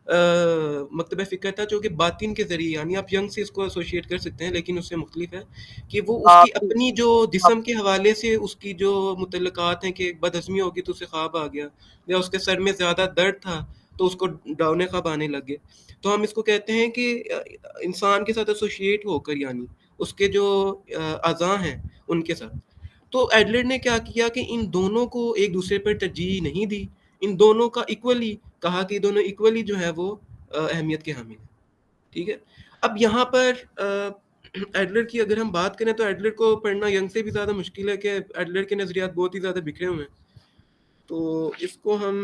S1: मकतब फ़िक्र था जो कि बातिन के ज़रिए यानी आप यंग से इसको एसोसिएट कर सकते हैं लेकिन उससे मुख्तलिफ है कि वो उसकी
S2: जी,
S1: अपनी जो
S2: आप
S1: जिस्म के हवाले से उसकी जो मुतल्लक़ात हैं कि बदहज़मी होगी तो उसे ख्वाब आ गया या उसके सर में ज़्यादा दर्द था तो उसको डौने ख्वाब आने लग गए। तो हम इसको कहते हैं कि इंसान के साथ एसोसिएट होकर यानी उसके जो अज़ा हैं उनके साथ। तो एडलर ने क्या किया कि इन दोनों को एक दूसरे पर तरजीह नहीं दी। इन दोनों का इक्वली कहा कि दोनों इक्वली जो है वो अहमियत के हामिल हैं। ठीक है? अब यहाँ पर एडलर की अगर हम बात करें तो एडलर को पढ़ना यंग से भी ज़्यादा मुश्किल है कि एडलर के नज़रियात बहुत ही ज़्यादा बिखरे हुए हैं। तो इसको हम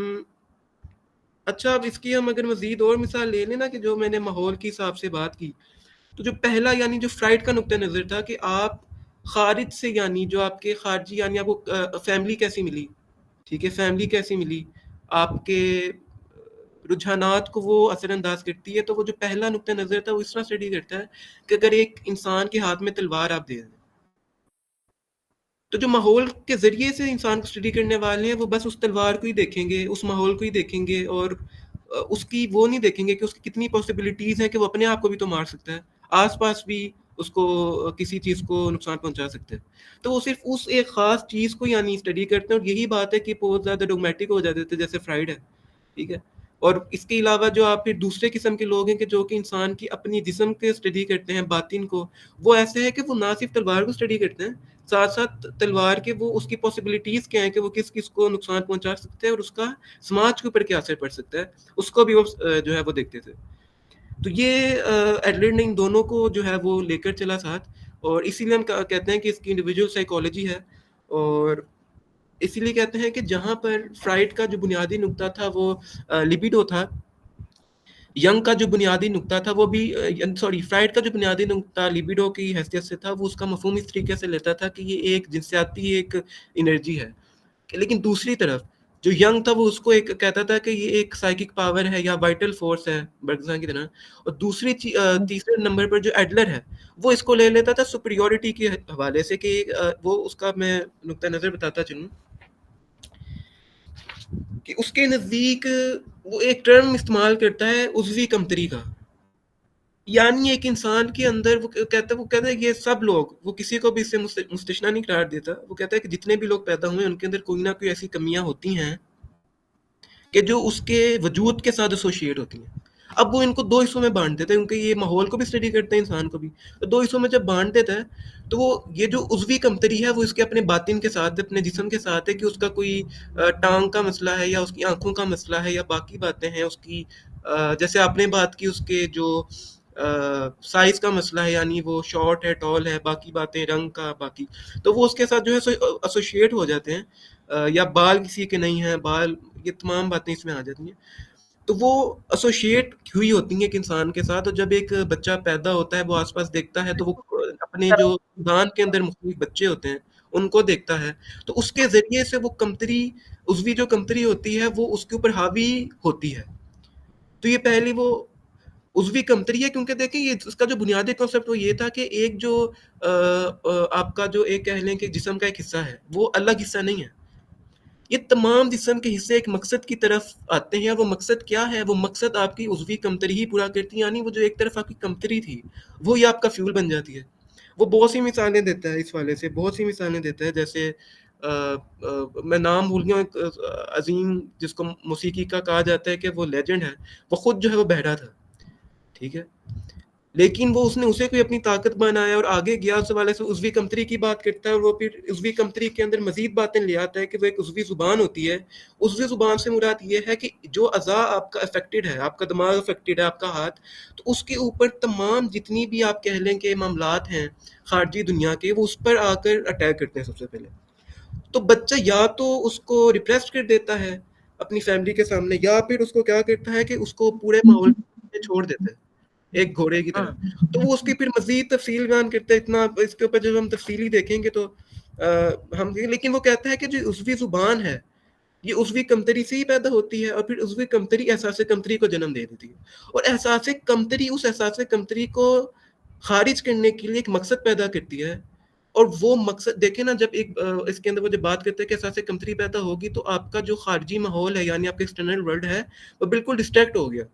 S1: अच्छा अब इसकी हम अगर मज़ीद और मिसाल ले लें ना कि जो मैंने माहौल के हिसाब से बात की, तो जो पहला यानी जो फ्राइड का नुक्ता नज़र था कि आप ख़ारिज से यानी जो आपके ख़ारिजी यानी आपको फैमिली कैसी मिली, ठीक है? फैमिली कैसी मिली, आपके रुझानात को वो असरअंदाज़ करती है, तो वो जो पहला नुक्ता नज़र था वो इस तरह स्टडी करता है कि अगर एक इंसान के हाथ में तलवार आप दे दें तो जो माहौल के ज़रिए से इंसान को स्टडी करने वाले हैं, वो बस उस तलवार को ही देखेंगे, उस माहौल को ही देखेंगे और उसकी वो नहीं देखेंगे कि उसकी कितनी पॉसिबिलिटीज़ हैं कि वो अपने आप को भी तो मार सकता है। आस-पास भी उसको किसी चीज़ को नुकसान पहुँचा सकता है। तो वो सिर्फ़ उस एक ख़ास चीज़ को यानी स्टडी करते हैं और यही बात है कि बहुत ज़्यादा डोगमैटिक हो जाते थे जैसे फ्राइड है, ठीक है? और इसके अलावा जो आप फिर दूसरे किस्म के लोग हैं कि जो कि इंसान की अपनी जिस्म के स्टडी करते हैं, बातिन को, वो ऐसे है कि वो ना सिर्फ़ तलवार को स्टडी करते हैं, साथ-साथ तलवार के वो उसकी पॉसिबिलिटीज़ क्या हैं कि वो किस-किस को नुकसान पहुँचा सकते हैं और उसका समाज के ऊपर क्या असर पड़ सकता है, उसको भी वो जो है वो देखते थे। तो ये एडलर ने इन दोनों को जो है वो लेकर चला साथ और इसीलिए हम कहते हैं कि इसकी इंडिविजुअल साइकोलॉजी है और इसीलिए कहते हैं कि जहाँ पर फ्राइड का जो बुनियादी नुक्ता था वो लिबिडो था, यंग का जो बुनियादी नुक्ता था वो भी सॉरी फ्राइड का जो बुनियादी नुक्ता लिबिडो की हैसियत से था, वो उसका मफ़हूम इस तरीके से लेता था कि ये एक जिनसियाती एक एनर्जी है। लेकिन दूसरी तरफ जो यंग था वो उसको एक कहता था कि ये एक साइकिक पावर है या वाइटल फ़ोर्स है बर्गज़ा की तरह और तीसरे नंबर पर जो एडलर है, वो इसको ले लेता था सुपीरियॉरिटी के हवाले से कि वो उसका मैं नुक्ता नज़र बताता चलूँ कि उसके नज़दीक वो एक टर्म इस्तेमाल करता है उज़वी कमतरी का। यानी एक इंसान के अंदर वो कहता है ये सब लोग वो किसी को भी इससे मुस्तस्ना नहीं करार देता। वो कहता है कि जितने भी लोग पैदा हुए हैं उनके अंदर कोई ना कोई ऐसी कमियाँ होती हैं कि जो उसके वजूद के साथ एसोसिएट होती हैं। अब वो इनको 2 हिस्सों में बाँट देता है क्योंकि ये माहौल को भी स्टडी करते हैं, इंसान को भी। तो 2 हिस्सों में जब बाँट देता है, तो वो ये जो उज़वी कमतरी है, वो इसके अपने बातिन के साथ, अपने जिस्म के साथ है कि उसका कोई टाँग का मसला है या उसकी आँखों का मसला है या बाकी बातें हैं उसकी जैसे आपने बात की उसके जो साइज़ का मसला है यानी वो शॉर्ट है, टॉल है, बाकी बातें रंग का बाकी। तो वो उसके साथ जो है सो एसोसिएट हो जाते हैं या बाल किसी के नहीं हैं, बाल ये तमाम बातें इसमें आ जाती हैं। तो वो एसोसिएट हुई होती हैं एक इंसान के साथ और जब एक बच्चा पैदा होता है, वो आस-पास देखता है तो वो अपने जो दान के अंदर मुख्तलिफ बच्चे होते हैं, उनको देखता है। तो उसके ज़रिए से वो कमतरी उज़वी जो कमतरी होती है, वो उसके ऊपर हावी होती है। तो ये पहली वो उज़वी कमतरी है क्योंकि देखिए ये इसका जो बुनियादी कॉन्सेप्ट वो ये था कि एक जो आपका जो एक कह लें कि जिस्म का एक हिस्सा है, वो अलग हिस्सा नहीं है। ये तमाम जिस्म के हिस्से एक मकसद की तरफ आते हैं। वो मकसद क्या है? वो मकसद आपकी उज़वी कमतरी ही पूरा करती है यानी वो जो एक तरफ आपकी कमतरी थी, वो ही आपका फ्यूल बन जाती है। वो बहुत सी मिसालें देता है इस वाले से, बहुत सी मिसालें देता है जैसे मैं नाम भूल गया हूँ, एक अज़ीम जिसको मौसीकी का कहा जाता है कि वो लेजेंड है, वो खुद जो है वो बहरा था, ठीक है? लेकिन वो उसने उसे कोई अपनी ताकत बनाया और आगे गया, उस हवाले से उज़वी कमतरी की बात करता है और वो फिर उज़वी कमतरी के अंदर मज़ीद बातें ले आता है कि वो एक उज़वी ज़ुबान होती है। उज़वी ज़ुबान से मुराद ये है कि जो अज़ा आपका अफ़ेक्टेड है, आपका दिमाग अफ़ेक्टेड है, आपका हाथ, तो उसके ऊपर तमाम जितनी भी आप कह लें कि मामलात हैं, ख़ारजी दुनिया के, वो उस पर आकर अटैक करते हैं सबसे पहले। तो बच्चा या तो उसको रिप्रेस कर देता है अपनी फैमिली के सामने, या फिर उसको क्या करता है कि उसको पूरे माहौल में छोड़ देता है एक घोड़े की
S2: हुँ,
S1: तरह। तो वो उसकी फिर मजीद तफसील बयान करता है, इतना इसके ऊपर जब हम तफसीली देखेंगे तो हम, लेकिन वो कहता है कि जो उज़वी जुबान है ये उज़वी कमतरी से ही पैदा होती है और फिर उज़वी कमतरी एहसास कमतरी को जन्म दे देती है, और एहसास कमतरी उस एहसास कमतरी को खारिज करने के लिए एक मकसद पैदा करती है। और वो मकसद देखें ना, जब एक इसके अंदर वो जब बात करते हैं कि एहसास कमतरी पैदा होगी तो आपका जो खारजी माहौल है, यानी आपका एक्सटर्नल वर्ल्ड है, वो बिल्कुल डिस्ट्रैक्ट हो गया,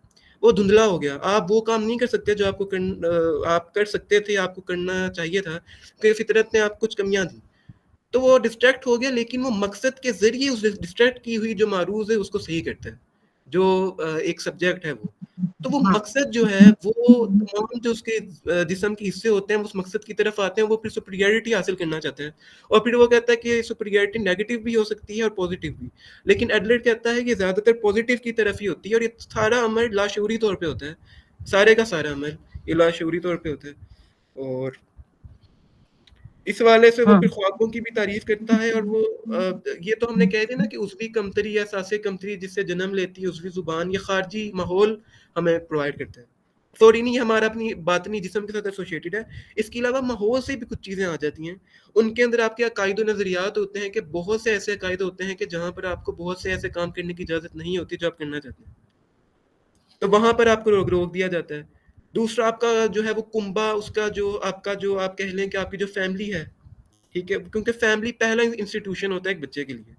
S1: वो धुंधला हो गया। आप वो काम नहीं कर सकते जो आप कर सकते थे, आपको करना चाहिए था, क्योंकि फितरत ने आपको कुछ कमियां दी। तो वो डिस्ट्रैक्ट हो गया, लेकिन वो मकसद के ज़रिए उस डिस्ट्रैक्ट की हुई जो मारूज़ है उसको सही करता है, जो एक सब्जेक्ट है वो। तो वो
S2: हुँ,
S1: मकसद जो है वो तमाम जो उसके जिस्म के हिस्से होते हैं, वो उस मकसद की तरफ आते हैं, वो फिर सुपीरियॉरिटी हासिल करना चाहते हैं। और फिर वो कहता है कि सुपीरियॉरिटी नेगेटिव भी हो सकती है और पॉजिटिव भी। लेकिन एडलर कहता है कि ज़्यादातर पॉजिटिव की तरफ ही होती है, और ये सारा अमल लाशऊरी तौर पे होता है। सारे का सारा अमल ये लाशऊरी तौर पे होता है। और इस वाले से वो
S2: हुँ,
S1: फिर ख्वाबों की भी तारीफ करता है, और वो ये तो हमने कह दिया ना कि उज़वी कमतरी या सासे कमतरी जिससे जन्म लेती है उज़वी ज़ुबान, ये खारजी माहौल हमें प्रोवाइड करता है। सॉरी नहीं, हमारा अपनी बातनी जिस्म के साथ एसोसिएटेड है। इसके अलावा माहौल से भी कुछ चीज़ें आ जाती हैं। उनके अंदर आपके अकायद व नज़रियात होते हैं कि बहुत से ऐसे अकायद होते हैं कि जहाँ पर आपको बहुत से ऐसे काम करने की इजाज़त नहीं होती जो आप करना चाहते हैं। तो वहाँ पर आपको रोक रोक दिया जाता है। दूसरा आपका जो है वो कुंबा, उसका जो आपका जो आप कह लें कि आपकी जो फैमिली है, ठीक है? क्योंकि फैमिली पहला इंस्टीट्यूशन होता है एक बच्चे के लिए।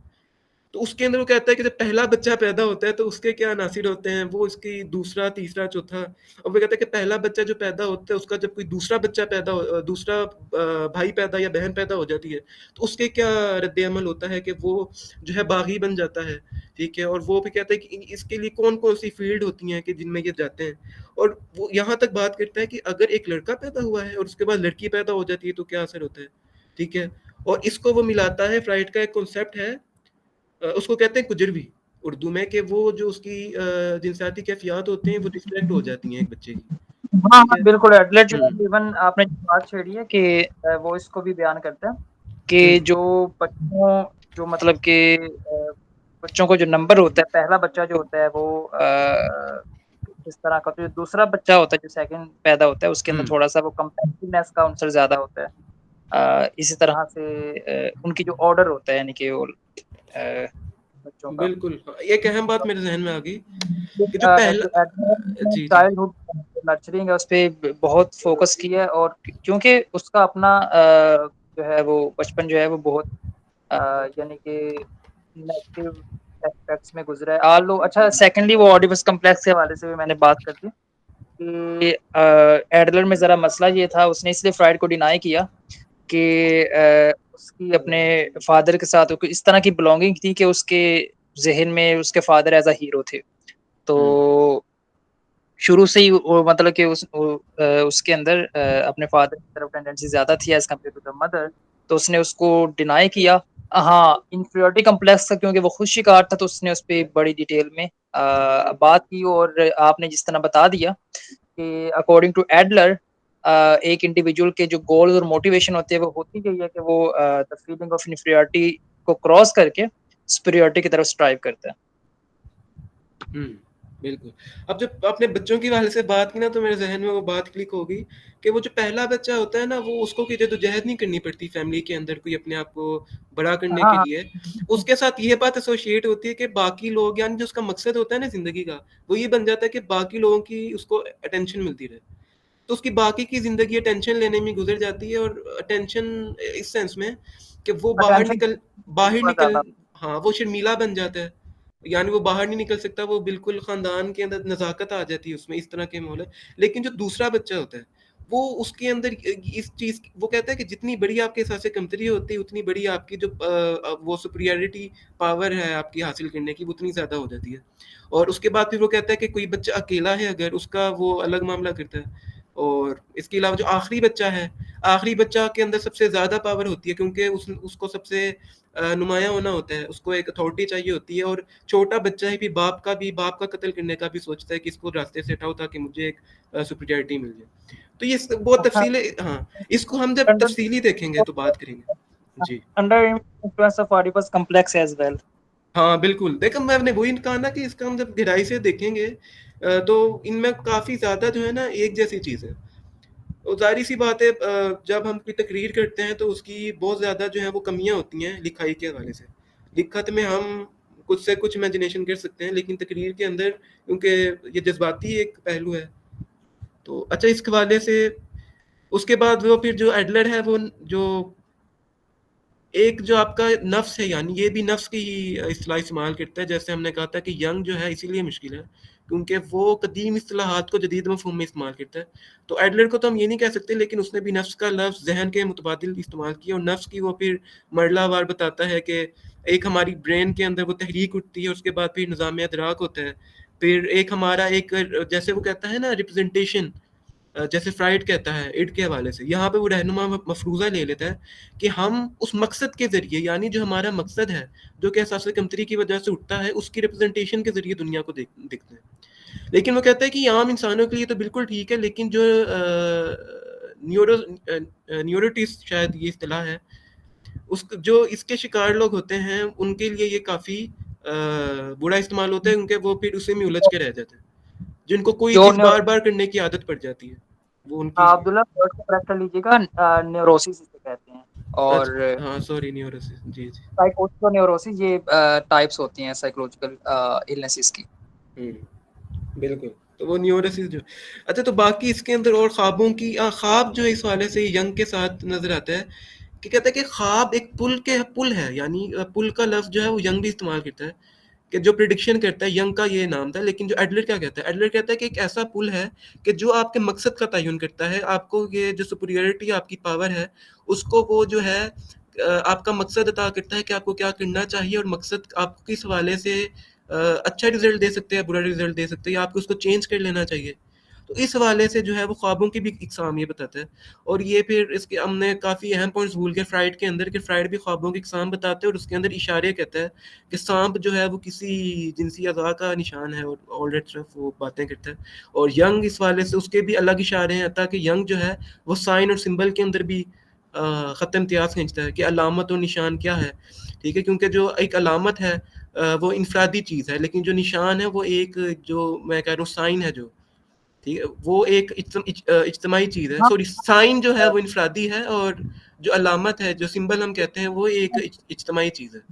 S1: तो उसके अंदर वो कहता है कि जब पहला बच्चा पैदा होता है तो उसके क्या अनासिर होते हैं, वो उसकी दूसरा, तीसरा, चौथा, और वो कहता है कि पहला बच्चा जो पैदा होता है उसका जब कोई दूसरा बच्चा दूसरा भाई पैदा या बहन पैदा हो जाती है, तो उसके क्या रद्द-ए-अमल होता है कि वो जो है बागी बन जाता है, ठीक है? और वो भी कहता है कि इसके लिए कौन-कौन सी फ़ील्ड होती हैं कि जिनमें ये जाते हैं। और वो यहाँ तक बात करता है कि अगर एक लड़का पैदा हुआ है और उसके बाद लड़की पैदा हो जाती है तो क्या असर होता है, ठीक है? और इसको वो मिलाता है, फ्राइड का एक कॉन्सेप्ट है, उसको कहते हैं कुजरवी उर्दू में, कि वो जो उसकी जिनसियाती कैफियत होते हैं वो रिफ्लेक्ट हो जाती हैं एक बच्चे की,
S2: हाँ,
S1: ठीक
S2: हाँ,
S1: है?
S2: बिल्कुल एडलेट जो
S1: हुँ,
S2: है इवन आपने जो बात छेड़ी है कि वो इसको भी बयान करता है
S1: हुँ,
S2: कि जो बच्चों जो मतलब कि बच्चों को जो नंबर होता है, पहला बच्चा जो होता है वो किस तरह का, तो जो दूसरा बच्चा होता है, जो सेकंड पैदा होता है, उसके अंदर
S1: हुँ,
S2: थोड़ा-सा वो कम्पैटिवनेस का अंसर ज़्यादा होता है। इसी तरह से उनकी जो ऑर्डर होता है यानी कि वो बच्चों का
S1: बिल्कुल। हाँ, एक अहम बात मेरे ज़हन में आ गई कि जो
S2: जो
S1: पहला जी, जी।
S2: चाइल्डहुड नर्चरिंग है उसपे बहुत फोकस किया है और क्योंकि उसका अपना जो है वो बचपन जो है वो बहुत अ, यानी कि नेगेटिव एस्पेक्ट्स में गुजरा है। आलो अच्छा सेकंडली वो ऑडिपस कॉम्प्लेक्स के हवाले से भी मैंने बात कर दी कि एडलर में ज़रा मसला ये था, उसने इसलिए फ्रॉइड को डिनाई किया कि उसकी अपने फादर के साथ इस तरह की बिलॉन्गिंग थी कि उसके ज़हन में उसके फादर एज़ अ हीरो थे।
S1: हुँ,
S2: तो शुरू से ही वो मतलब कि उसके अंदर अपने फादर की तरफ टेंडेंसी ज़्यादा थी as compare to the mother, तो उसने उसको डिनाई किया। हाँ, इन्फीरियॉरिटी कॉम्प्लेक्स था क्योंकि वो खुद शिकार था, तो उसने उसपे बड़ी डिटेल में बात की और आपने जिस तरह बता दिया कि अकॉर्डिंग टू एडलर एक इंडिविजुअल के जो गोल्स और मोटिवेशन होती है, वो होती यही है कि वो द फीलिंग ऑफ इन्फीरियॉरिटी को क्रॉस करके सुपीरियॉरिटी की तरफ स्ट्राइव करता है।
S1: हुँ, बिल्कुल। अब जब आपने बच्चों के हवाले से बात की ना, तो मेरे ज़हन में वो बात क्लिक हो गई कि वो जो पहला बच्चा होता है ना, वो उसको कोई जद्दोजहद नहीं करनी पड़ती फैमिली के अंदर कोई अपने आप को बड़ा करने
S2: हाँ,
S1: के
S2: हाँ।
S1: लिए। उसके साथ ये बात एसोसिएट होती है कि बाकी लोग, यानी जो उसका मकसद होता है ना ज़िंदगी का, वो ये बन जाता है कि बाकी लोगों की उसको अटेंशन मिलती रहे। तो उसकी बाकी की ज़िंदगी अटेंशन लेने में गुज़र जाती है, और अटेंशन इस सेंस में कि वो
S2: अटेंशन
S1: बाहर
S2: थोड़ा
S1: निकल
S2: ज़्यादा
S1: हाँ, वो शर्मीला बन जाता है। यानी वो बाहर नहीं निकल सकता, वो बिल्कुल ख़ानदान के अंदर नज़ाकत आ जाती है उसमें, इस तरह के माहौल है। लेकिन जो दूसरा बच्चा होता है, वो उसके अंदर इस चीज़ वो कहता है कि जितनी बड़ी आपके साथ से कमतरी होती है, उतनी बड़ी आपकी जो वो सुपीरियॉरिटी पावर है आपकी हासिल करने की, वो उतनी ज़्यादा हो जाती है। और उसके बाद फिर वो कहता है कि कोई बच्चा अकेला है अगर, उसका वो अलग मामला करता है। और इसके अलावा जो आखिरी बच्चा है, आखिरी बच्चा के अंदर सबसे ज़्यादा पावर होती है, क्योंकि उसको सबसे नुमायाँ होना होता है, उसको एक अथॉरिटी चाहिए होती है। और छोटा बच्चा ही भी बाप का कत्ल करने का भी सोचता है कि इसको रास्ते से हटाओ ताकि मुझे एक सुपीरियॉरिटी मिल जाए। तो ये बहुत
S2: अच्छा,
S1: तफसीलें, हाँ, इसको हम जब
S2: अंडर
S1: तफसीली देखेंगे तो बात करेंगे। जी।
S2: Under influence of Oedipus complex as well.
S1: हाँ बिल्कुल, देखो मैंने वही कहा ना कि इसका हम जब गहराई से देखेंगे तो इनमें काफ़ी ज़्यादा जो है ना एक जैसी चीज़ है। तो ज़ाहिर सी बात है, जब हम कोई तकरीर करते हैं तो उसकी बहुत ज़्यादा जो है वो कमियां होती हैं लिखाई के हवाले से। लिखत में हम कुछ से कुछ इमेजिनेशन कर सकते हैं, लेकिन तकरीर के अंदर क्योंकि ये जज्बाती एक पहलू है। तो अच्छा, इस हवाले से उसके बाद वो फिर जो एडलर है, वो जो एक जो आपका नफ्स है, यानी ये भी नफ्स की ही इस्तेलाह इस्तेमाल करता है। जैसे हमने कहा था कि यंग जो है इसीलिए मुश्किल है क्योंकि वो कदीम इस्तिलाहात को जदीद मफ़हूम में इस्तेमाल करता है। तो एडलर को तो हम ये नहीं कह सकते, लेकिन उसने भी नफ्स का लफ्ज़ जहन के मुतबादिल इस्तेमाल किया, और नफ्स की वो फिर मरलावार बताता है कि एक हमारी ब्रेन के अंदर वो तहरीक उठती है, उसके बाद फिर निज़ाम अदराक होता है, फिर एक हमारा एक जैसे वो कहता है ना रिप्रेजेंटेशन, जैसे फ्राइड कहता है इड के हवाले से, यहाँ पे वो रहनुमा मफरूज़ा ले लेता है कि हम उस मकसद के ज़रिए, यानी जो हमारा मकसद है, जो कि एहसास कमतरी की वजह से उठता है, उसकी रिप्रेजेंटेशन के ज़रिए दुनिया को देखते हैं। लेकिन वो कहता है कि आम इंसानों के लिए तो बिल्कुल ठीक है, लेकिन जो न्यूरोटिस्ट शायद ये इस्तेलाह है, उस जो इसके शिकार लोग होते हैं उनके लिए ये काफ़ी बुरा इस्तेमाल होता है, क्योंकि वो फिर उसी में उलझ के रह जाते हैं। जिनको कोई
S2: जो
S1: चीज़ बार बार करने की आदत पड़ जाती है, वो उनकी।
S2: अब्दुल्ला वर्ड को करेक्ट कर लीजिएगा, न्यूरोसिस इसे कहते हैं। और
S1: अच्छा, हाँ, सॉरी, न्यूरोसिस, जी, जी।
S2: साइकोसिस और न्यूरोसिस ये टाइप्स होती हैं साइकोलॉजिकल इलनेसेस की।
S1: हुँ, बिल्कुल। तो वो न्यूरोसिस जो, अच्छा, तो बाकी इसके अंदर और ख्वाबों की ख्वाब जो है इस हवाले से यंग के साथ नज़र आता है कि कहता है कि ख्वाब एक पुल है, यानी पुल का लफ्ज़ जो है वो यंग भी इस्तेमाल करता है कि जो प्रेडिक्शन करता है, यंग का ये नाम था। लेकिन जो एडलर क्या कहता है? एडलर कहता है कि एक ऐसा पुल है कि जो आपके मकसद का तयन करता है। आपको ये जो सुपीरियॉरिटी आपकी पावर है, उसको वो जो है आपका मकसद अता करता है कि आपको क्या करना चाहिए, और मकसद आपको किस हवाले से अच्छा रिज़ल्ट दे सकते हैं, बुरा रिज़ल्ट दे सकते हैं, या आपको उसको चेंज कर लेना चाहिए। तो इस हवाले से जो है वो ख्वाबों की भी इकसाम ये बताता है। और ये फिर इसके हमने काफ़ी अहम पॉइंट्स भूल गए फ्राइड के अंदर, कि फ्राइड भी ख्वाबों की इकसाम बताते हैं, और उसके अंदर इशारे कहता है कि सांप जो है वो किसी जिनसी अज़ा का निशान है, और ऑल दैट स्टफ वो बातें करता है। और यंग इस वाले से उसके भी अलग इशारे हैं, ताकि यंग जो है वो साइन और सिंबल के अंदर भी ख़त इम्तियाज़ खींचता है कि अलामत और निशान क्या है। ठीक है, क्योंकि जो एक अलामत है वो इनफरादी चीज़ है, लेकिन जो निशान है वो एक, जो मैं कह रहा हूँ साइन है जो, ठीक है, वो एक इज्तमाही चीज़ है।
S2: हाँ,
S1: सॉरी, साइन जो है वो इनफरादी है, और जो अलामत है, जो सिंबल हम कहते हैं, वो एक इज्तमाही चीज़ है।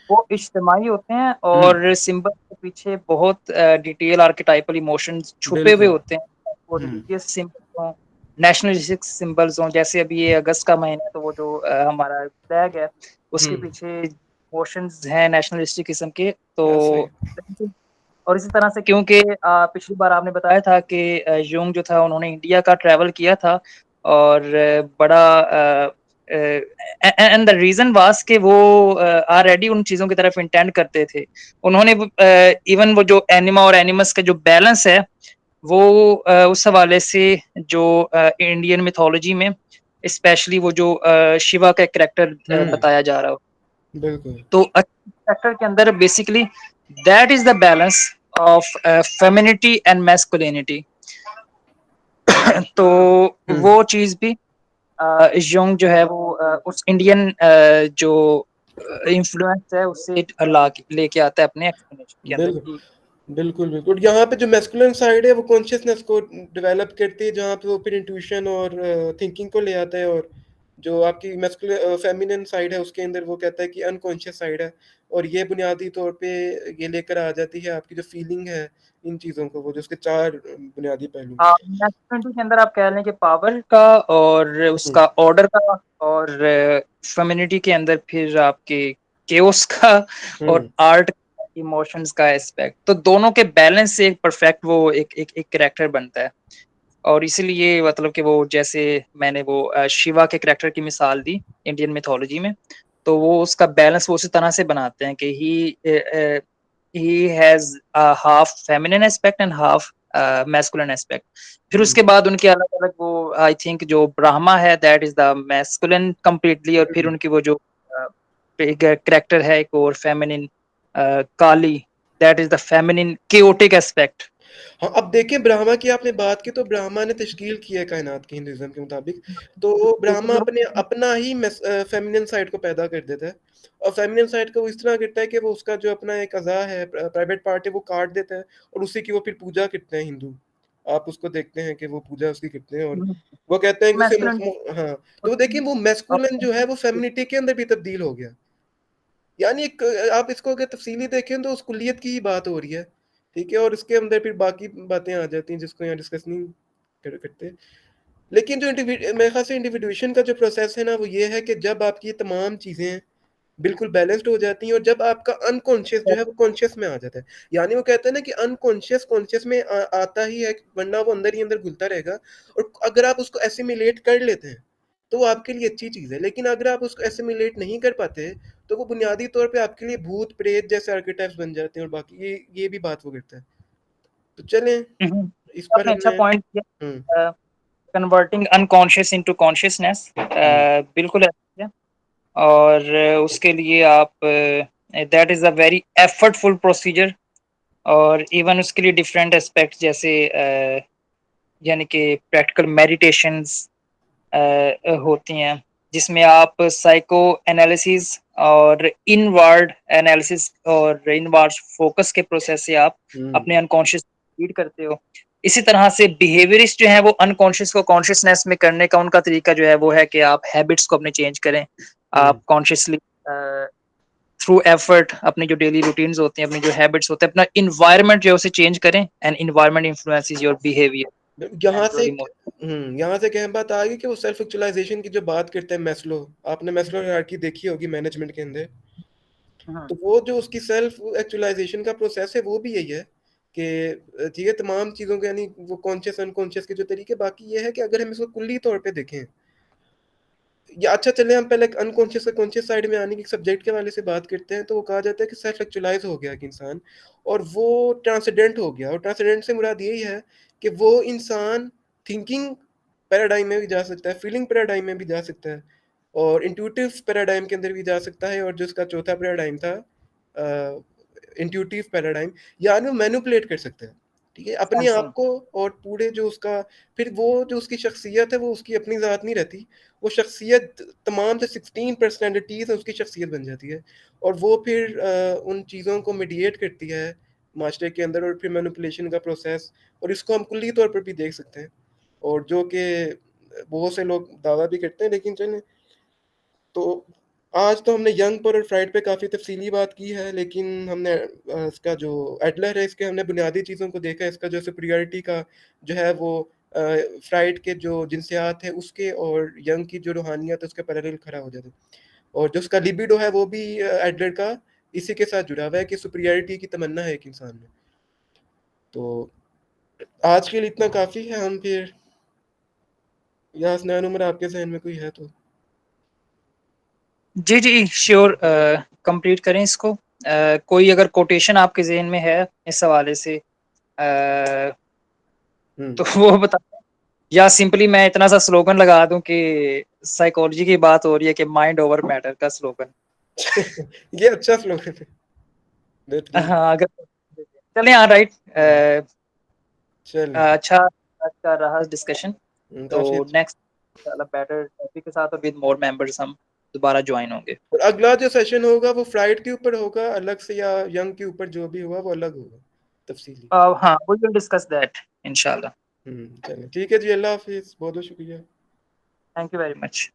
S2: वो इज्तिमाई होते हैं
S1: हुँ,
S2: और सिंबल के पीछे बहुत डिटेल आर्केटाइपल इमोशंस छुपे हुए
S1: बिल्कुल।
S2: होते हैं। वो
S1: हुँ,
S2: रिलीजियस सिंबल्स हों, नेशनलिस्टिक सिंबल्स हों, जैसे अभी ये अगस्त का महीना है तो वो जो हमारा फ्लैग है,
S1: हुँ,
S2: उसके पीछे इमोशंस हैं नेशनलिस्टिक किस्म के।
S1: सही।
S2: तो और इसी तरह से क्योंकि पिछली बार आपने बताया था कि यूंग जो था उन्होंने इंडिया का ट्रैवल किया था और बड़ा एंड द रीजन वाज कि वो ऑलरेडी उन चीज़ों की तरफ इंटेंड करते थे। उन्होंने इवन वो जो एनिमा और एनिमस का जो बैलेंस है वो उस हवाले से जो इंडियन मिथोलॉजी में स्पेशली वो जो शिवा का कैरेक्टर
S1: हुँ,
S2: बताया जा रहा हो,
S1: बिल्कुल।
S2: तो कैरेक्टर के अंदर basically that is the balance of femininity and masculinity. तो
S1: हुँ,
S2: वो चीज भी यंग जो है वो उस इंडियन जो इन्फ्लुएंस है उससे लेके आता है अपने एक्सप्लेनेशन के अंदर
S1: बिल्कुल।
S2: कि
S1: बिल्कुल, बिल्कुल। यहाँ पे जो मैस्कुलिन साइड है वो कॉन्शियसनेस को डेवलप करती है, जहाँ पे वो फिर इंट्यूशन और थिंकिंग को ले आता है। और जो आपकी फेमिनिन साइड है उसके अंदर वो कहता है कि अनकॉन्शियस साइड है, और ये बुनियादी तौर पे ये लेकर आ जाती है आपकी जो फीलिंग है इन चीज़ों को, वो जो उसके 4 बुनियादी पहलू।
S2: मैस्कुलिनिटी के अंदर आप कह लें कि पावर का और
S1: हुँ,
S2: उसका ऑर्डर का और फेमिनिटी के अंदर फिर आपके केओस का और
S1: हुँ,
S2: आर्ट इमोशंस का एस्पेक्ट, तो दोनों के बैलेंस से एक परफेक्ट वो एक कैरेक्टर बनता है। और इसीलिए मतलब कि वो जैसे मैंने वो शिवा के करैक्टर की मिसाल दी इंडियन मिथोलॉजी में, तो वो उसका बैलेंस वो उसी तरह से बनाते हैं कि he has half feminine aspect and half masculine aspect. फिर
S1: हुँ,
S2: उसके बाद उनके अलग-अलग वो आई थिंक जो ब्राह्मा है that is the masculine completely, और फिर
S1: हुँ।
S2: उनकी वो जो एक करैक्टर है एक और feminine Kali, that is the feminine chaotic aspect.
S1: हाँ, अब देखिए ब्रह्मा की आपने बात की तो ब्रह्मा ने तश्कील की है कायनात की हिंदुइज़्म के मुताबिक। तो ब्रह्मा अपने अपना ही फ़ेमिनिन साइड को पैदा कर देता है और फ़ेमिनिन साइड को वो इस तरह करता है कि वो उसका जो अपना एक अज़ा है प्राइवेट पार्ट है वो काट देता है और उसी की वो फिर पूजा करते हैं हिंदू। आप उसको देखते हैं कि वो पूजा उसकी करते हैं और वो कहते हैं कि उसे
S2: मैस्कुलिन
S1: हाँ, तो देखिए वो मैस्कुलिन जो है वो फ़ेमिनिटी के अंदर भी तब्दील हो गया। यानी एक आप इसको अगर तफ़सीली देखें तो उस कुल्लियत की ही बात हो रही है, ठीक है? और इसके अंदर फिर बाकी बातें आ जाती हैं जिसको यहाँ डिस्कस नहीं करते। लेकिन जो मेरे ख़्याल से इंडिविजुएशन का जो प्रोसेस है ना वो ये है कि जब आपकी ये तमाम चीज़ें बिल्कुल बैलेंस्ड हो जाती हैं और जब आपका अनकॉन्शियस जो है वो कॉन्शियस में आ जाता है। यानी वो कहते हैं ना कि अनकॉन्शियस कॉन्शियस में आता ही है वरना वो अंदर ही अंदर घुलता रहेगा और अगर आप उसको एसिमिलेट कर लेते हैं, तो वो आपके लिए अच्छी चीज़ है। लेकिन अगर आप उसको एसिमिलेट नहीं कर पाते, तो वो बुनियादी तौर पे आपके लिए भूत-प्रेत जैसे आर्केटाइप्स बन जाते हैं और बाकी ये भी बात वो करता है। तो चलें इस पर
S2: आपने अच्छा
S1: हमने
S2: पॉइंट
S1: हुँ,
S2: किया, कन्वर्टिंग अनकॉन्शियस इनटू कॉन्शियसनेस,
S1: हुँ,
S2: बिल्कुल ऐसा है। और उसके लिए आप that is a very effortful procedure, और इवन उसके लिए डिफरेंट एस्पेक्ट जैसे यानी कि प्रैक्टिकल मेडिटेशंस होती हैं, जिसमें आप साइको एनालिसिस और इनवर्ड एनालिसिस और इनवर्ड फोकस के प्रोसेस से आप
S1: हुँ,
S2: अपने अनकॉन्शियस रीड करते हो। इसी तरह से बिहेवियरिस्ट जो हैं वो अनकॉन्शियस को कॉन्शियसनेस में करने का उनका तरीका जो है वो है कि आप हैबिट्स को अपने चेंज करें।
S1: हुँ।
S2: आप कॉन्शियसली थ्रू एफर्ट अपनी जो डेली रूटीन्स होती हैं, अपनी जो हैबिट्स होते हैं, अपना एनवायरनमेंट जो है उसे चेंज करें, and environment influences your behaviour
S1: यहाँ
S2: एंड
S1: से
S2: योर
S1: एक यहाँ से एक अहम बात आ गई कि वो सेल्फ एक्चुअलाइज़ेशन की जो बात करते हैं मैस्लो, आपने मैस्लो हायरार्की देखी होगी मैनेजमेंट के अंदर।
S2: इमोशन।
S1: तो वो जो उसकी सेल्फ एक्चुअलाइज़ेशन का प्रोसेस है वो भी यही है कि ठीक है तमाम चीज़ों के यानी वो कॉन्शियस अनकॉन्शियस के जो तरीके बाकी ये है कि अगर हम इसको कुल्ली तौर पे देखें या अच्छा चलें हम पहले अनकॉन्शियस से कॉन्शियस साइड में आने की सब्जेक्ट के हवाले से बात करते हैं तो वो कहा जाता है कि सेल्फ एक्चुअलाइज़ हो गया एक इंसान और वो ट्रांसेंडेंट हो गया और ट्रांसेंडेंट से मुराद यही है कि वो इंसान थिंकिंग पैराडाइम में भी जा सकता है, फीलिंग पैराडाइम में भी जा सकता है और इंट्यूटिव पैराडाइम के अंदर भी जा सकता है और जो इसका चौथा पैराडाइम था इंट्यूटिव पैराडाइम यानी वो मैनिपुलेट कर सकता है, ठीक है? अपने आप
S2: सेंसिंग।
S1: को और पूरे जो उसका फिर वो जो उसकी शख्सियत है वो उसकी अपनी ज़ात नहीं रहती, वो शख्सियत तमाम जो 16 पर्सनैलिटीज़ हैं उसकी शख्सियत बन जाती है और वो फिर उन चीज़ों को मीडिएट करती है माशरे के अंदर और फिर मैनिपुलेशन का प्रोसेस और इसको हम कुल्ली तौर पर भी देख सकते हैं और जो कि बहुत से लोग दावा भी करते हैं लेकिन चलें तो आज तो हमने यंग पर और फ्राइड पे काफ़ी तफ़सीली बात की है, लेकिन हमने इसका जो एडलर है, इसके हमने बुनियादी चीज़ों को देखा है, इसका जो सुपीरियॉरिटी का जो है वो अ, फ्राइड के जो जिनसियात है उसके और यंग की जो रूहानियत है उसके पैरेलल खड़ा हो जाता है। और जो उसका लिबिडो है वो भी एडलर का इसी के साथ जुड़ा हुआ है कि सुपीरियॉरिटी की तमन्ना है एक इंसान में। तो आज के लिए इतना काफ़ी है, हम फिर या हसनैन उमर आपके ज़हन में कोई है तो?
S2: जी, जी, श्योर, कंप्लीट करें इसको। कोई अगर कोटेशन आपके ज़हन में है इस हवाले से,
S1: हुँ।
S2: तो वो बताएँ, या सिंपली मैं इतना सा स्लोगन लगा दूँ कि साइकोलॉजी की बात हो रही है कि माइंड ओवर मैटर का स्लोगन।
S1: ये अच्छा स्लोगन है, बेहतरीन।
S2: हाँ, अगर चलें, हाँ, राइट।
S1: हुँ, चलें।
S2: अच्छा अच्छा रहा डिस्कशन। तो
S1: काफ़ी अच्छा
S2: नेक्स्ट इंशाल्लाह बेटर टॉपिक के साथ और विद मोर मेंबर्स हम दोबारा जॉइन होंगे।
S1: और अगला जो सेशन होगा वो फ्राइड के ऊपर होगा अलग से या यंग के ऊपर जो भी होगा वो अलग होगा, तफ़सीली।
S2: हाँ, वी विल डिस्कस दैट इंशाल्लाह।
S1: चलें ठीक है जी, अल्लाह हाफ़िज़, बहुत-बहुत शुक्रिया।
S2: Thank you very much.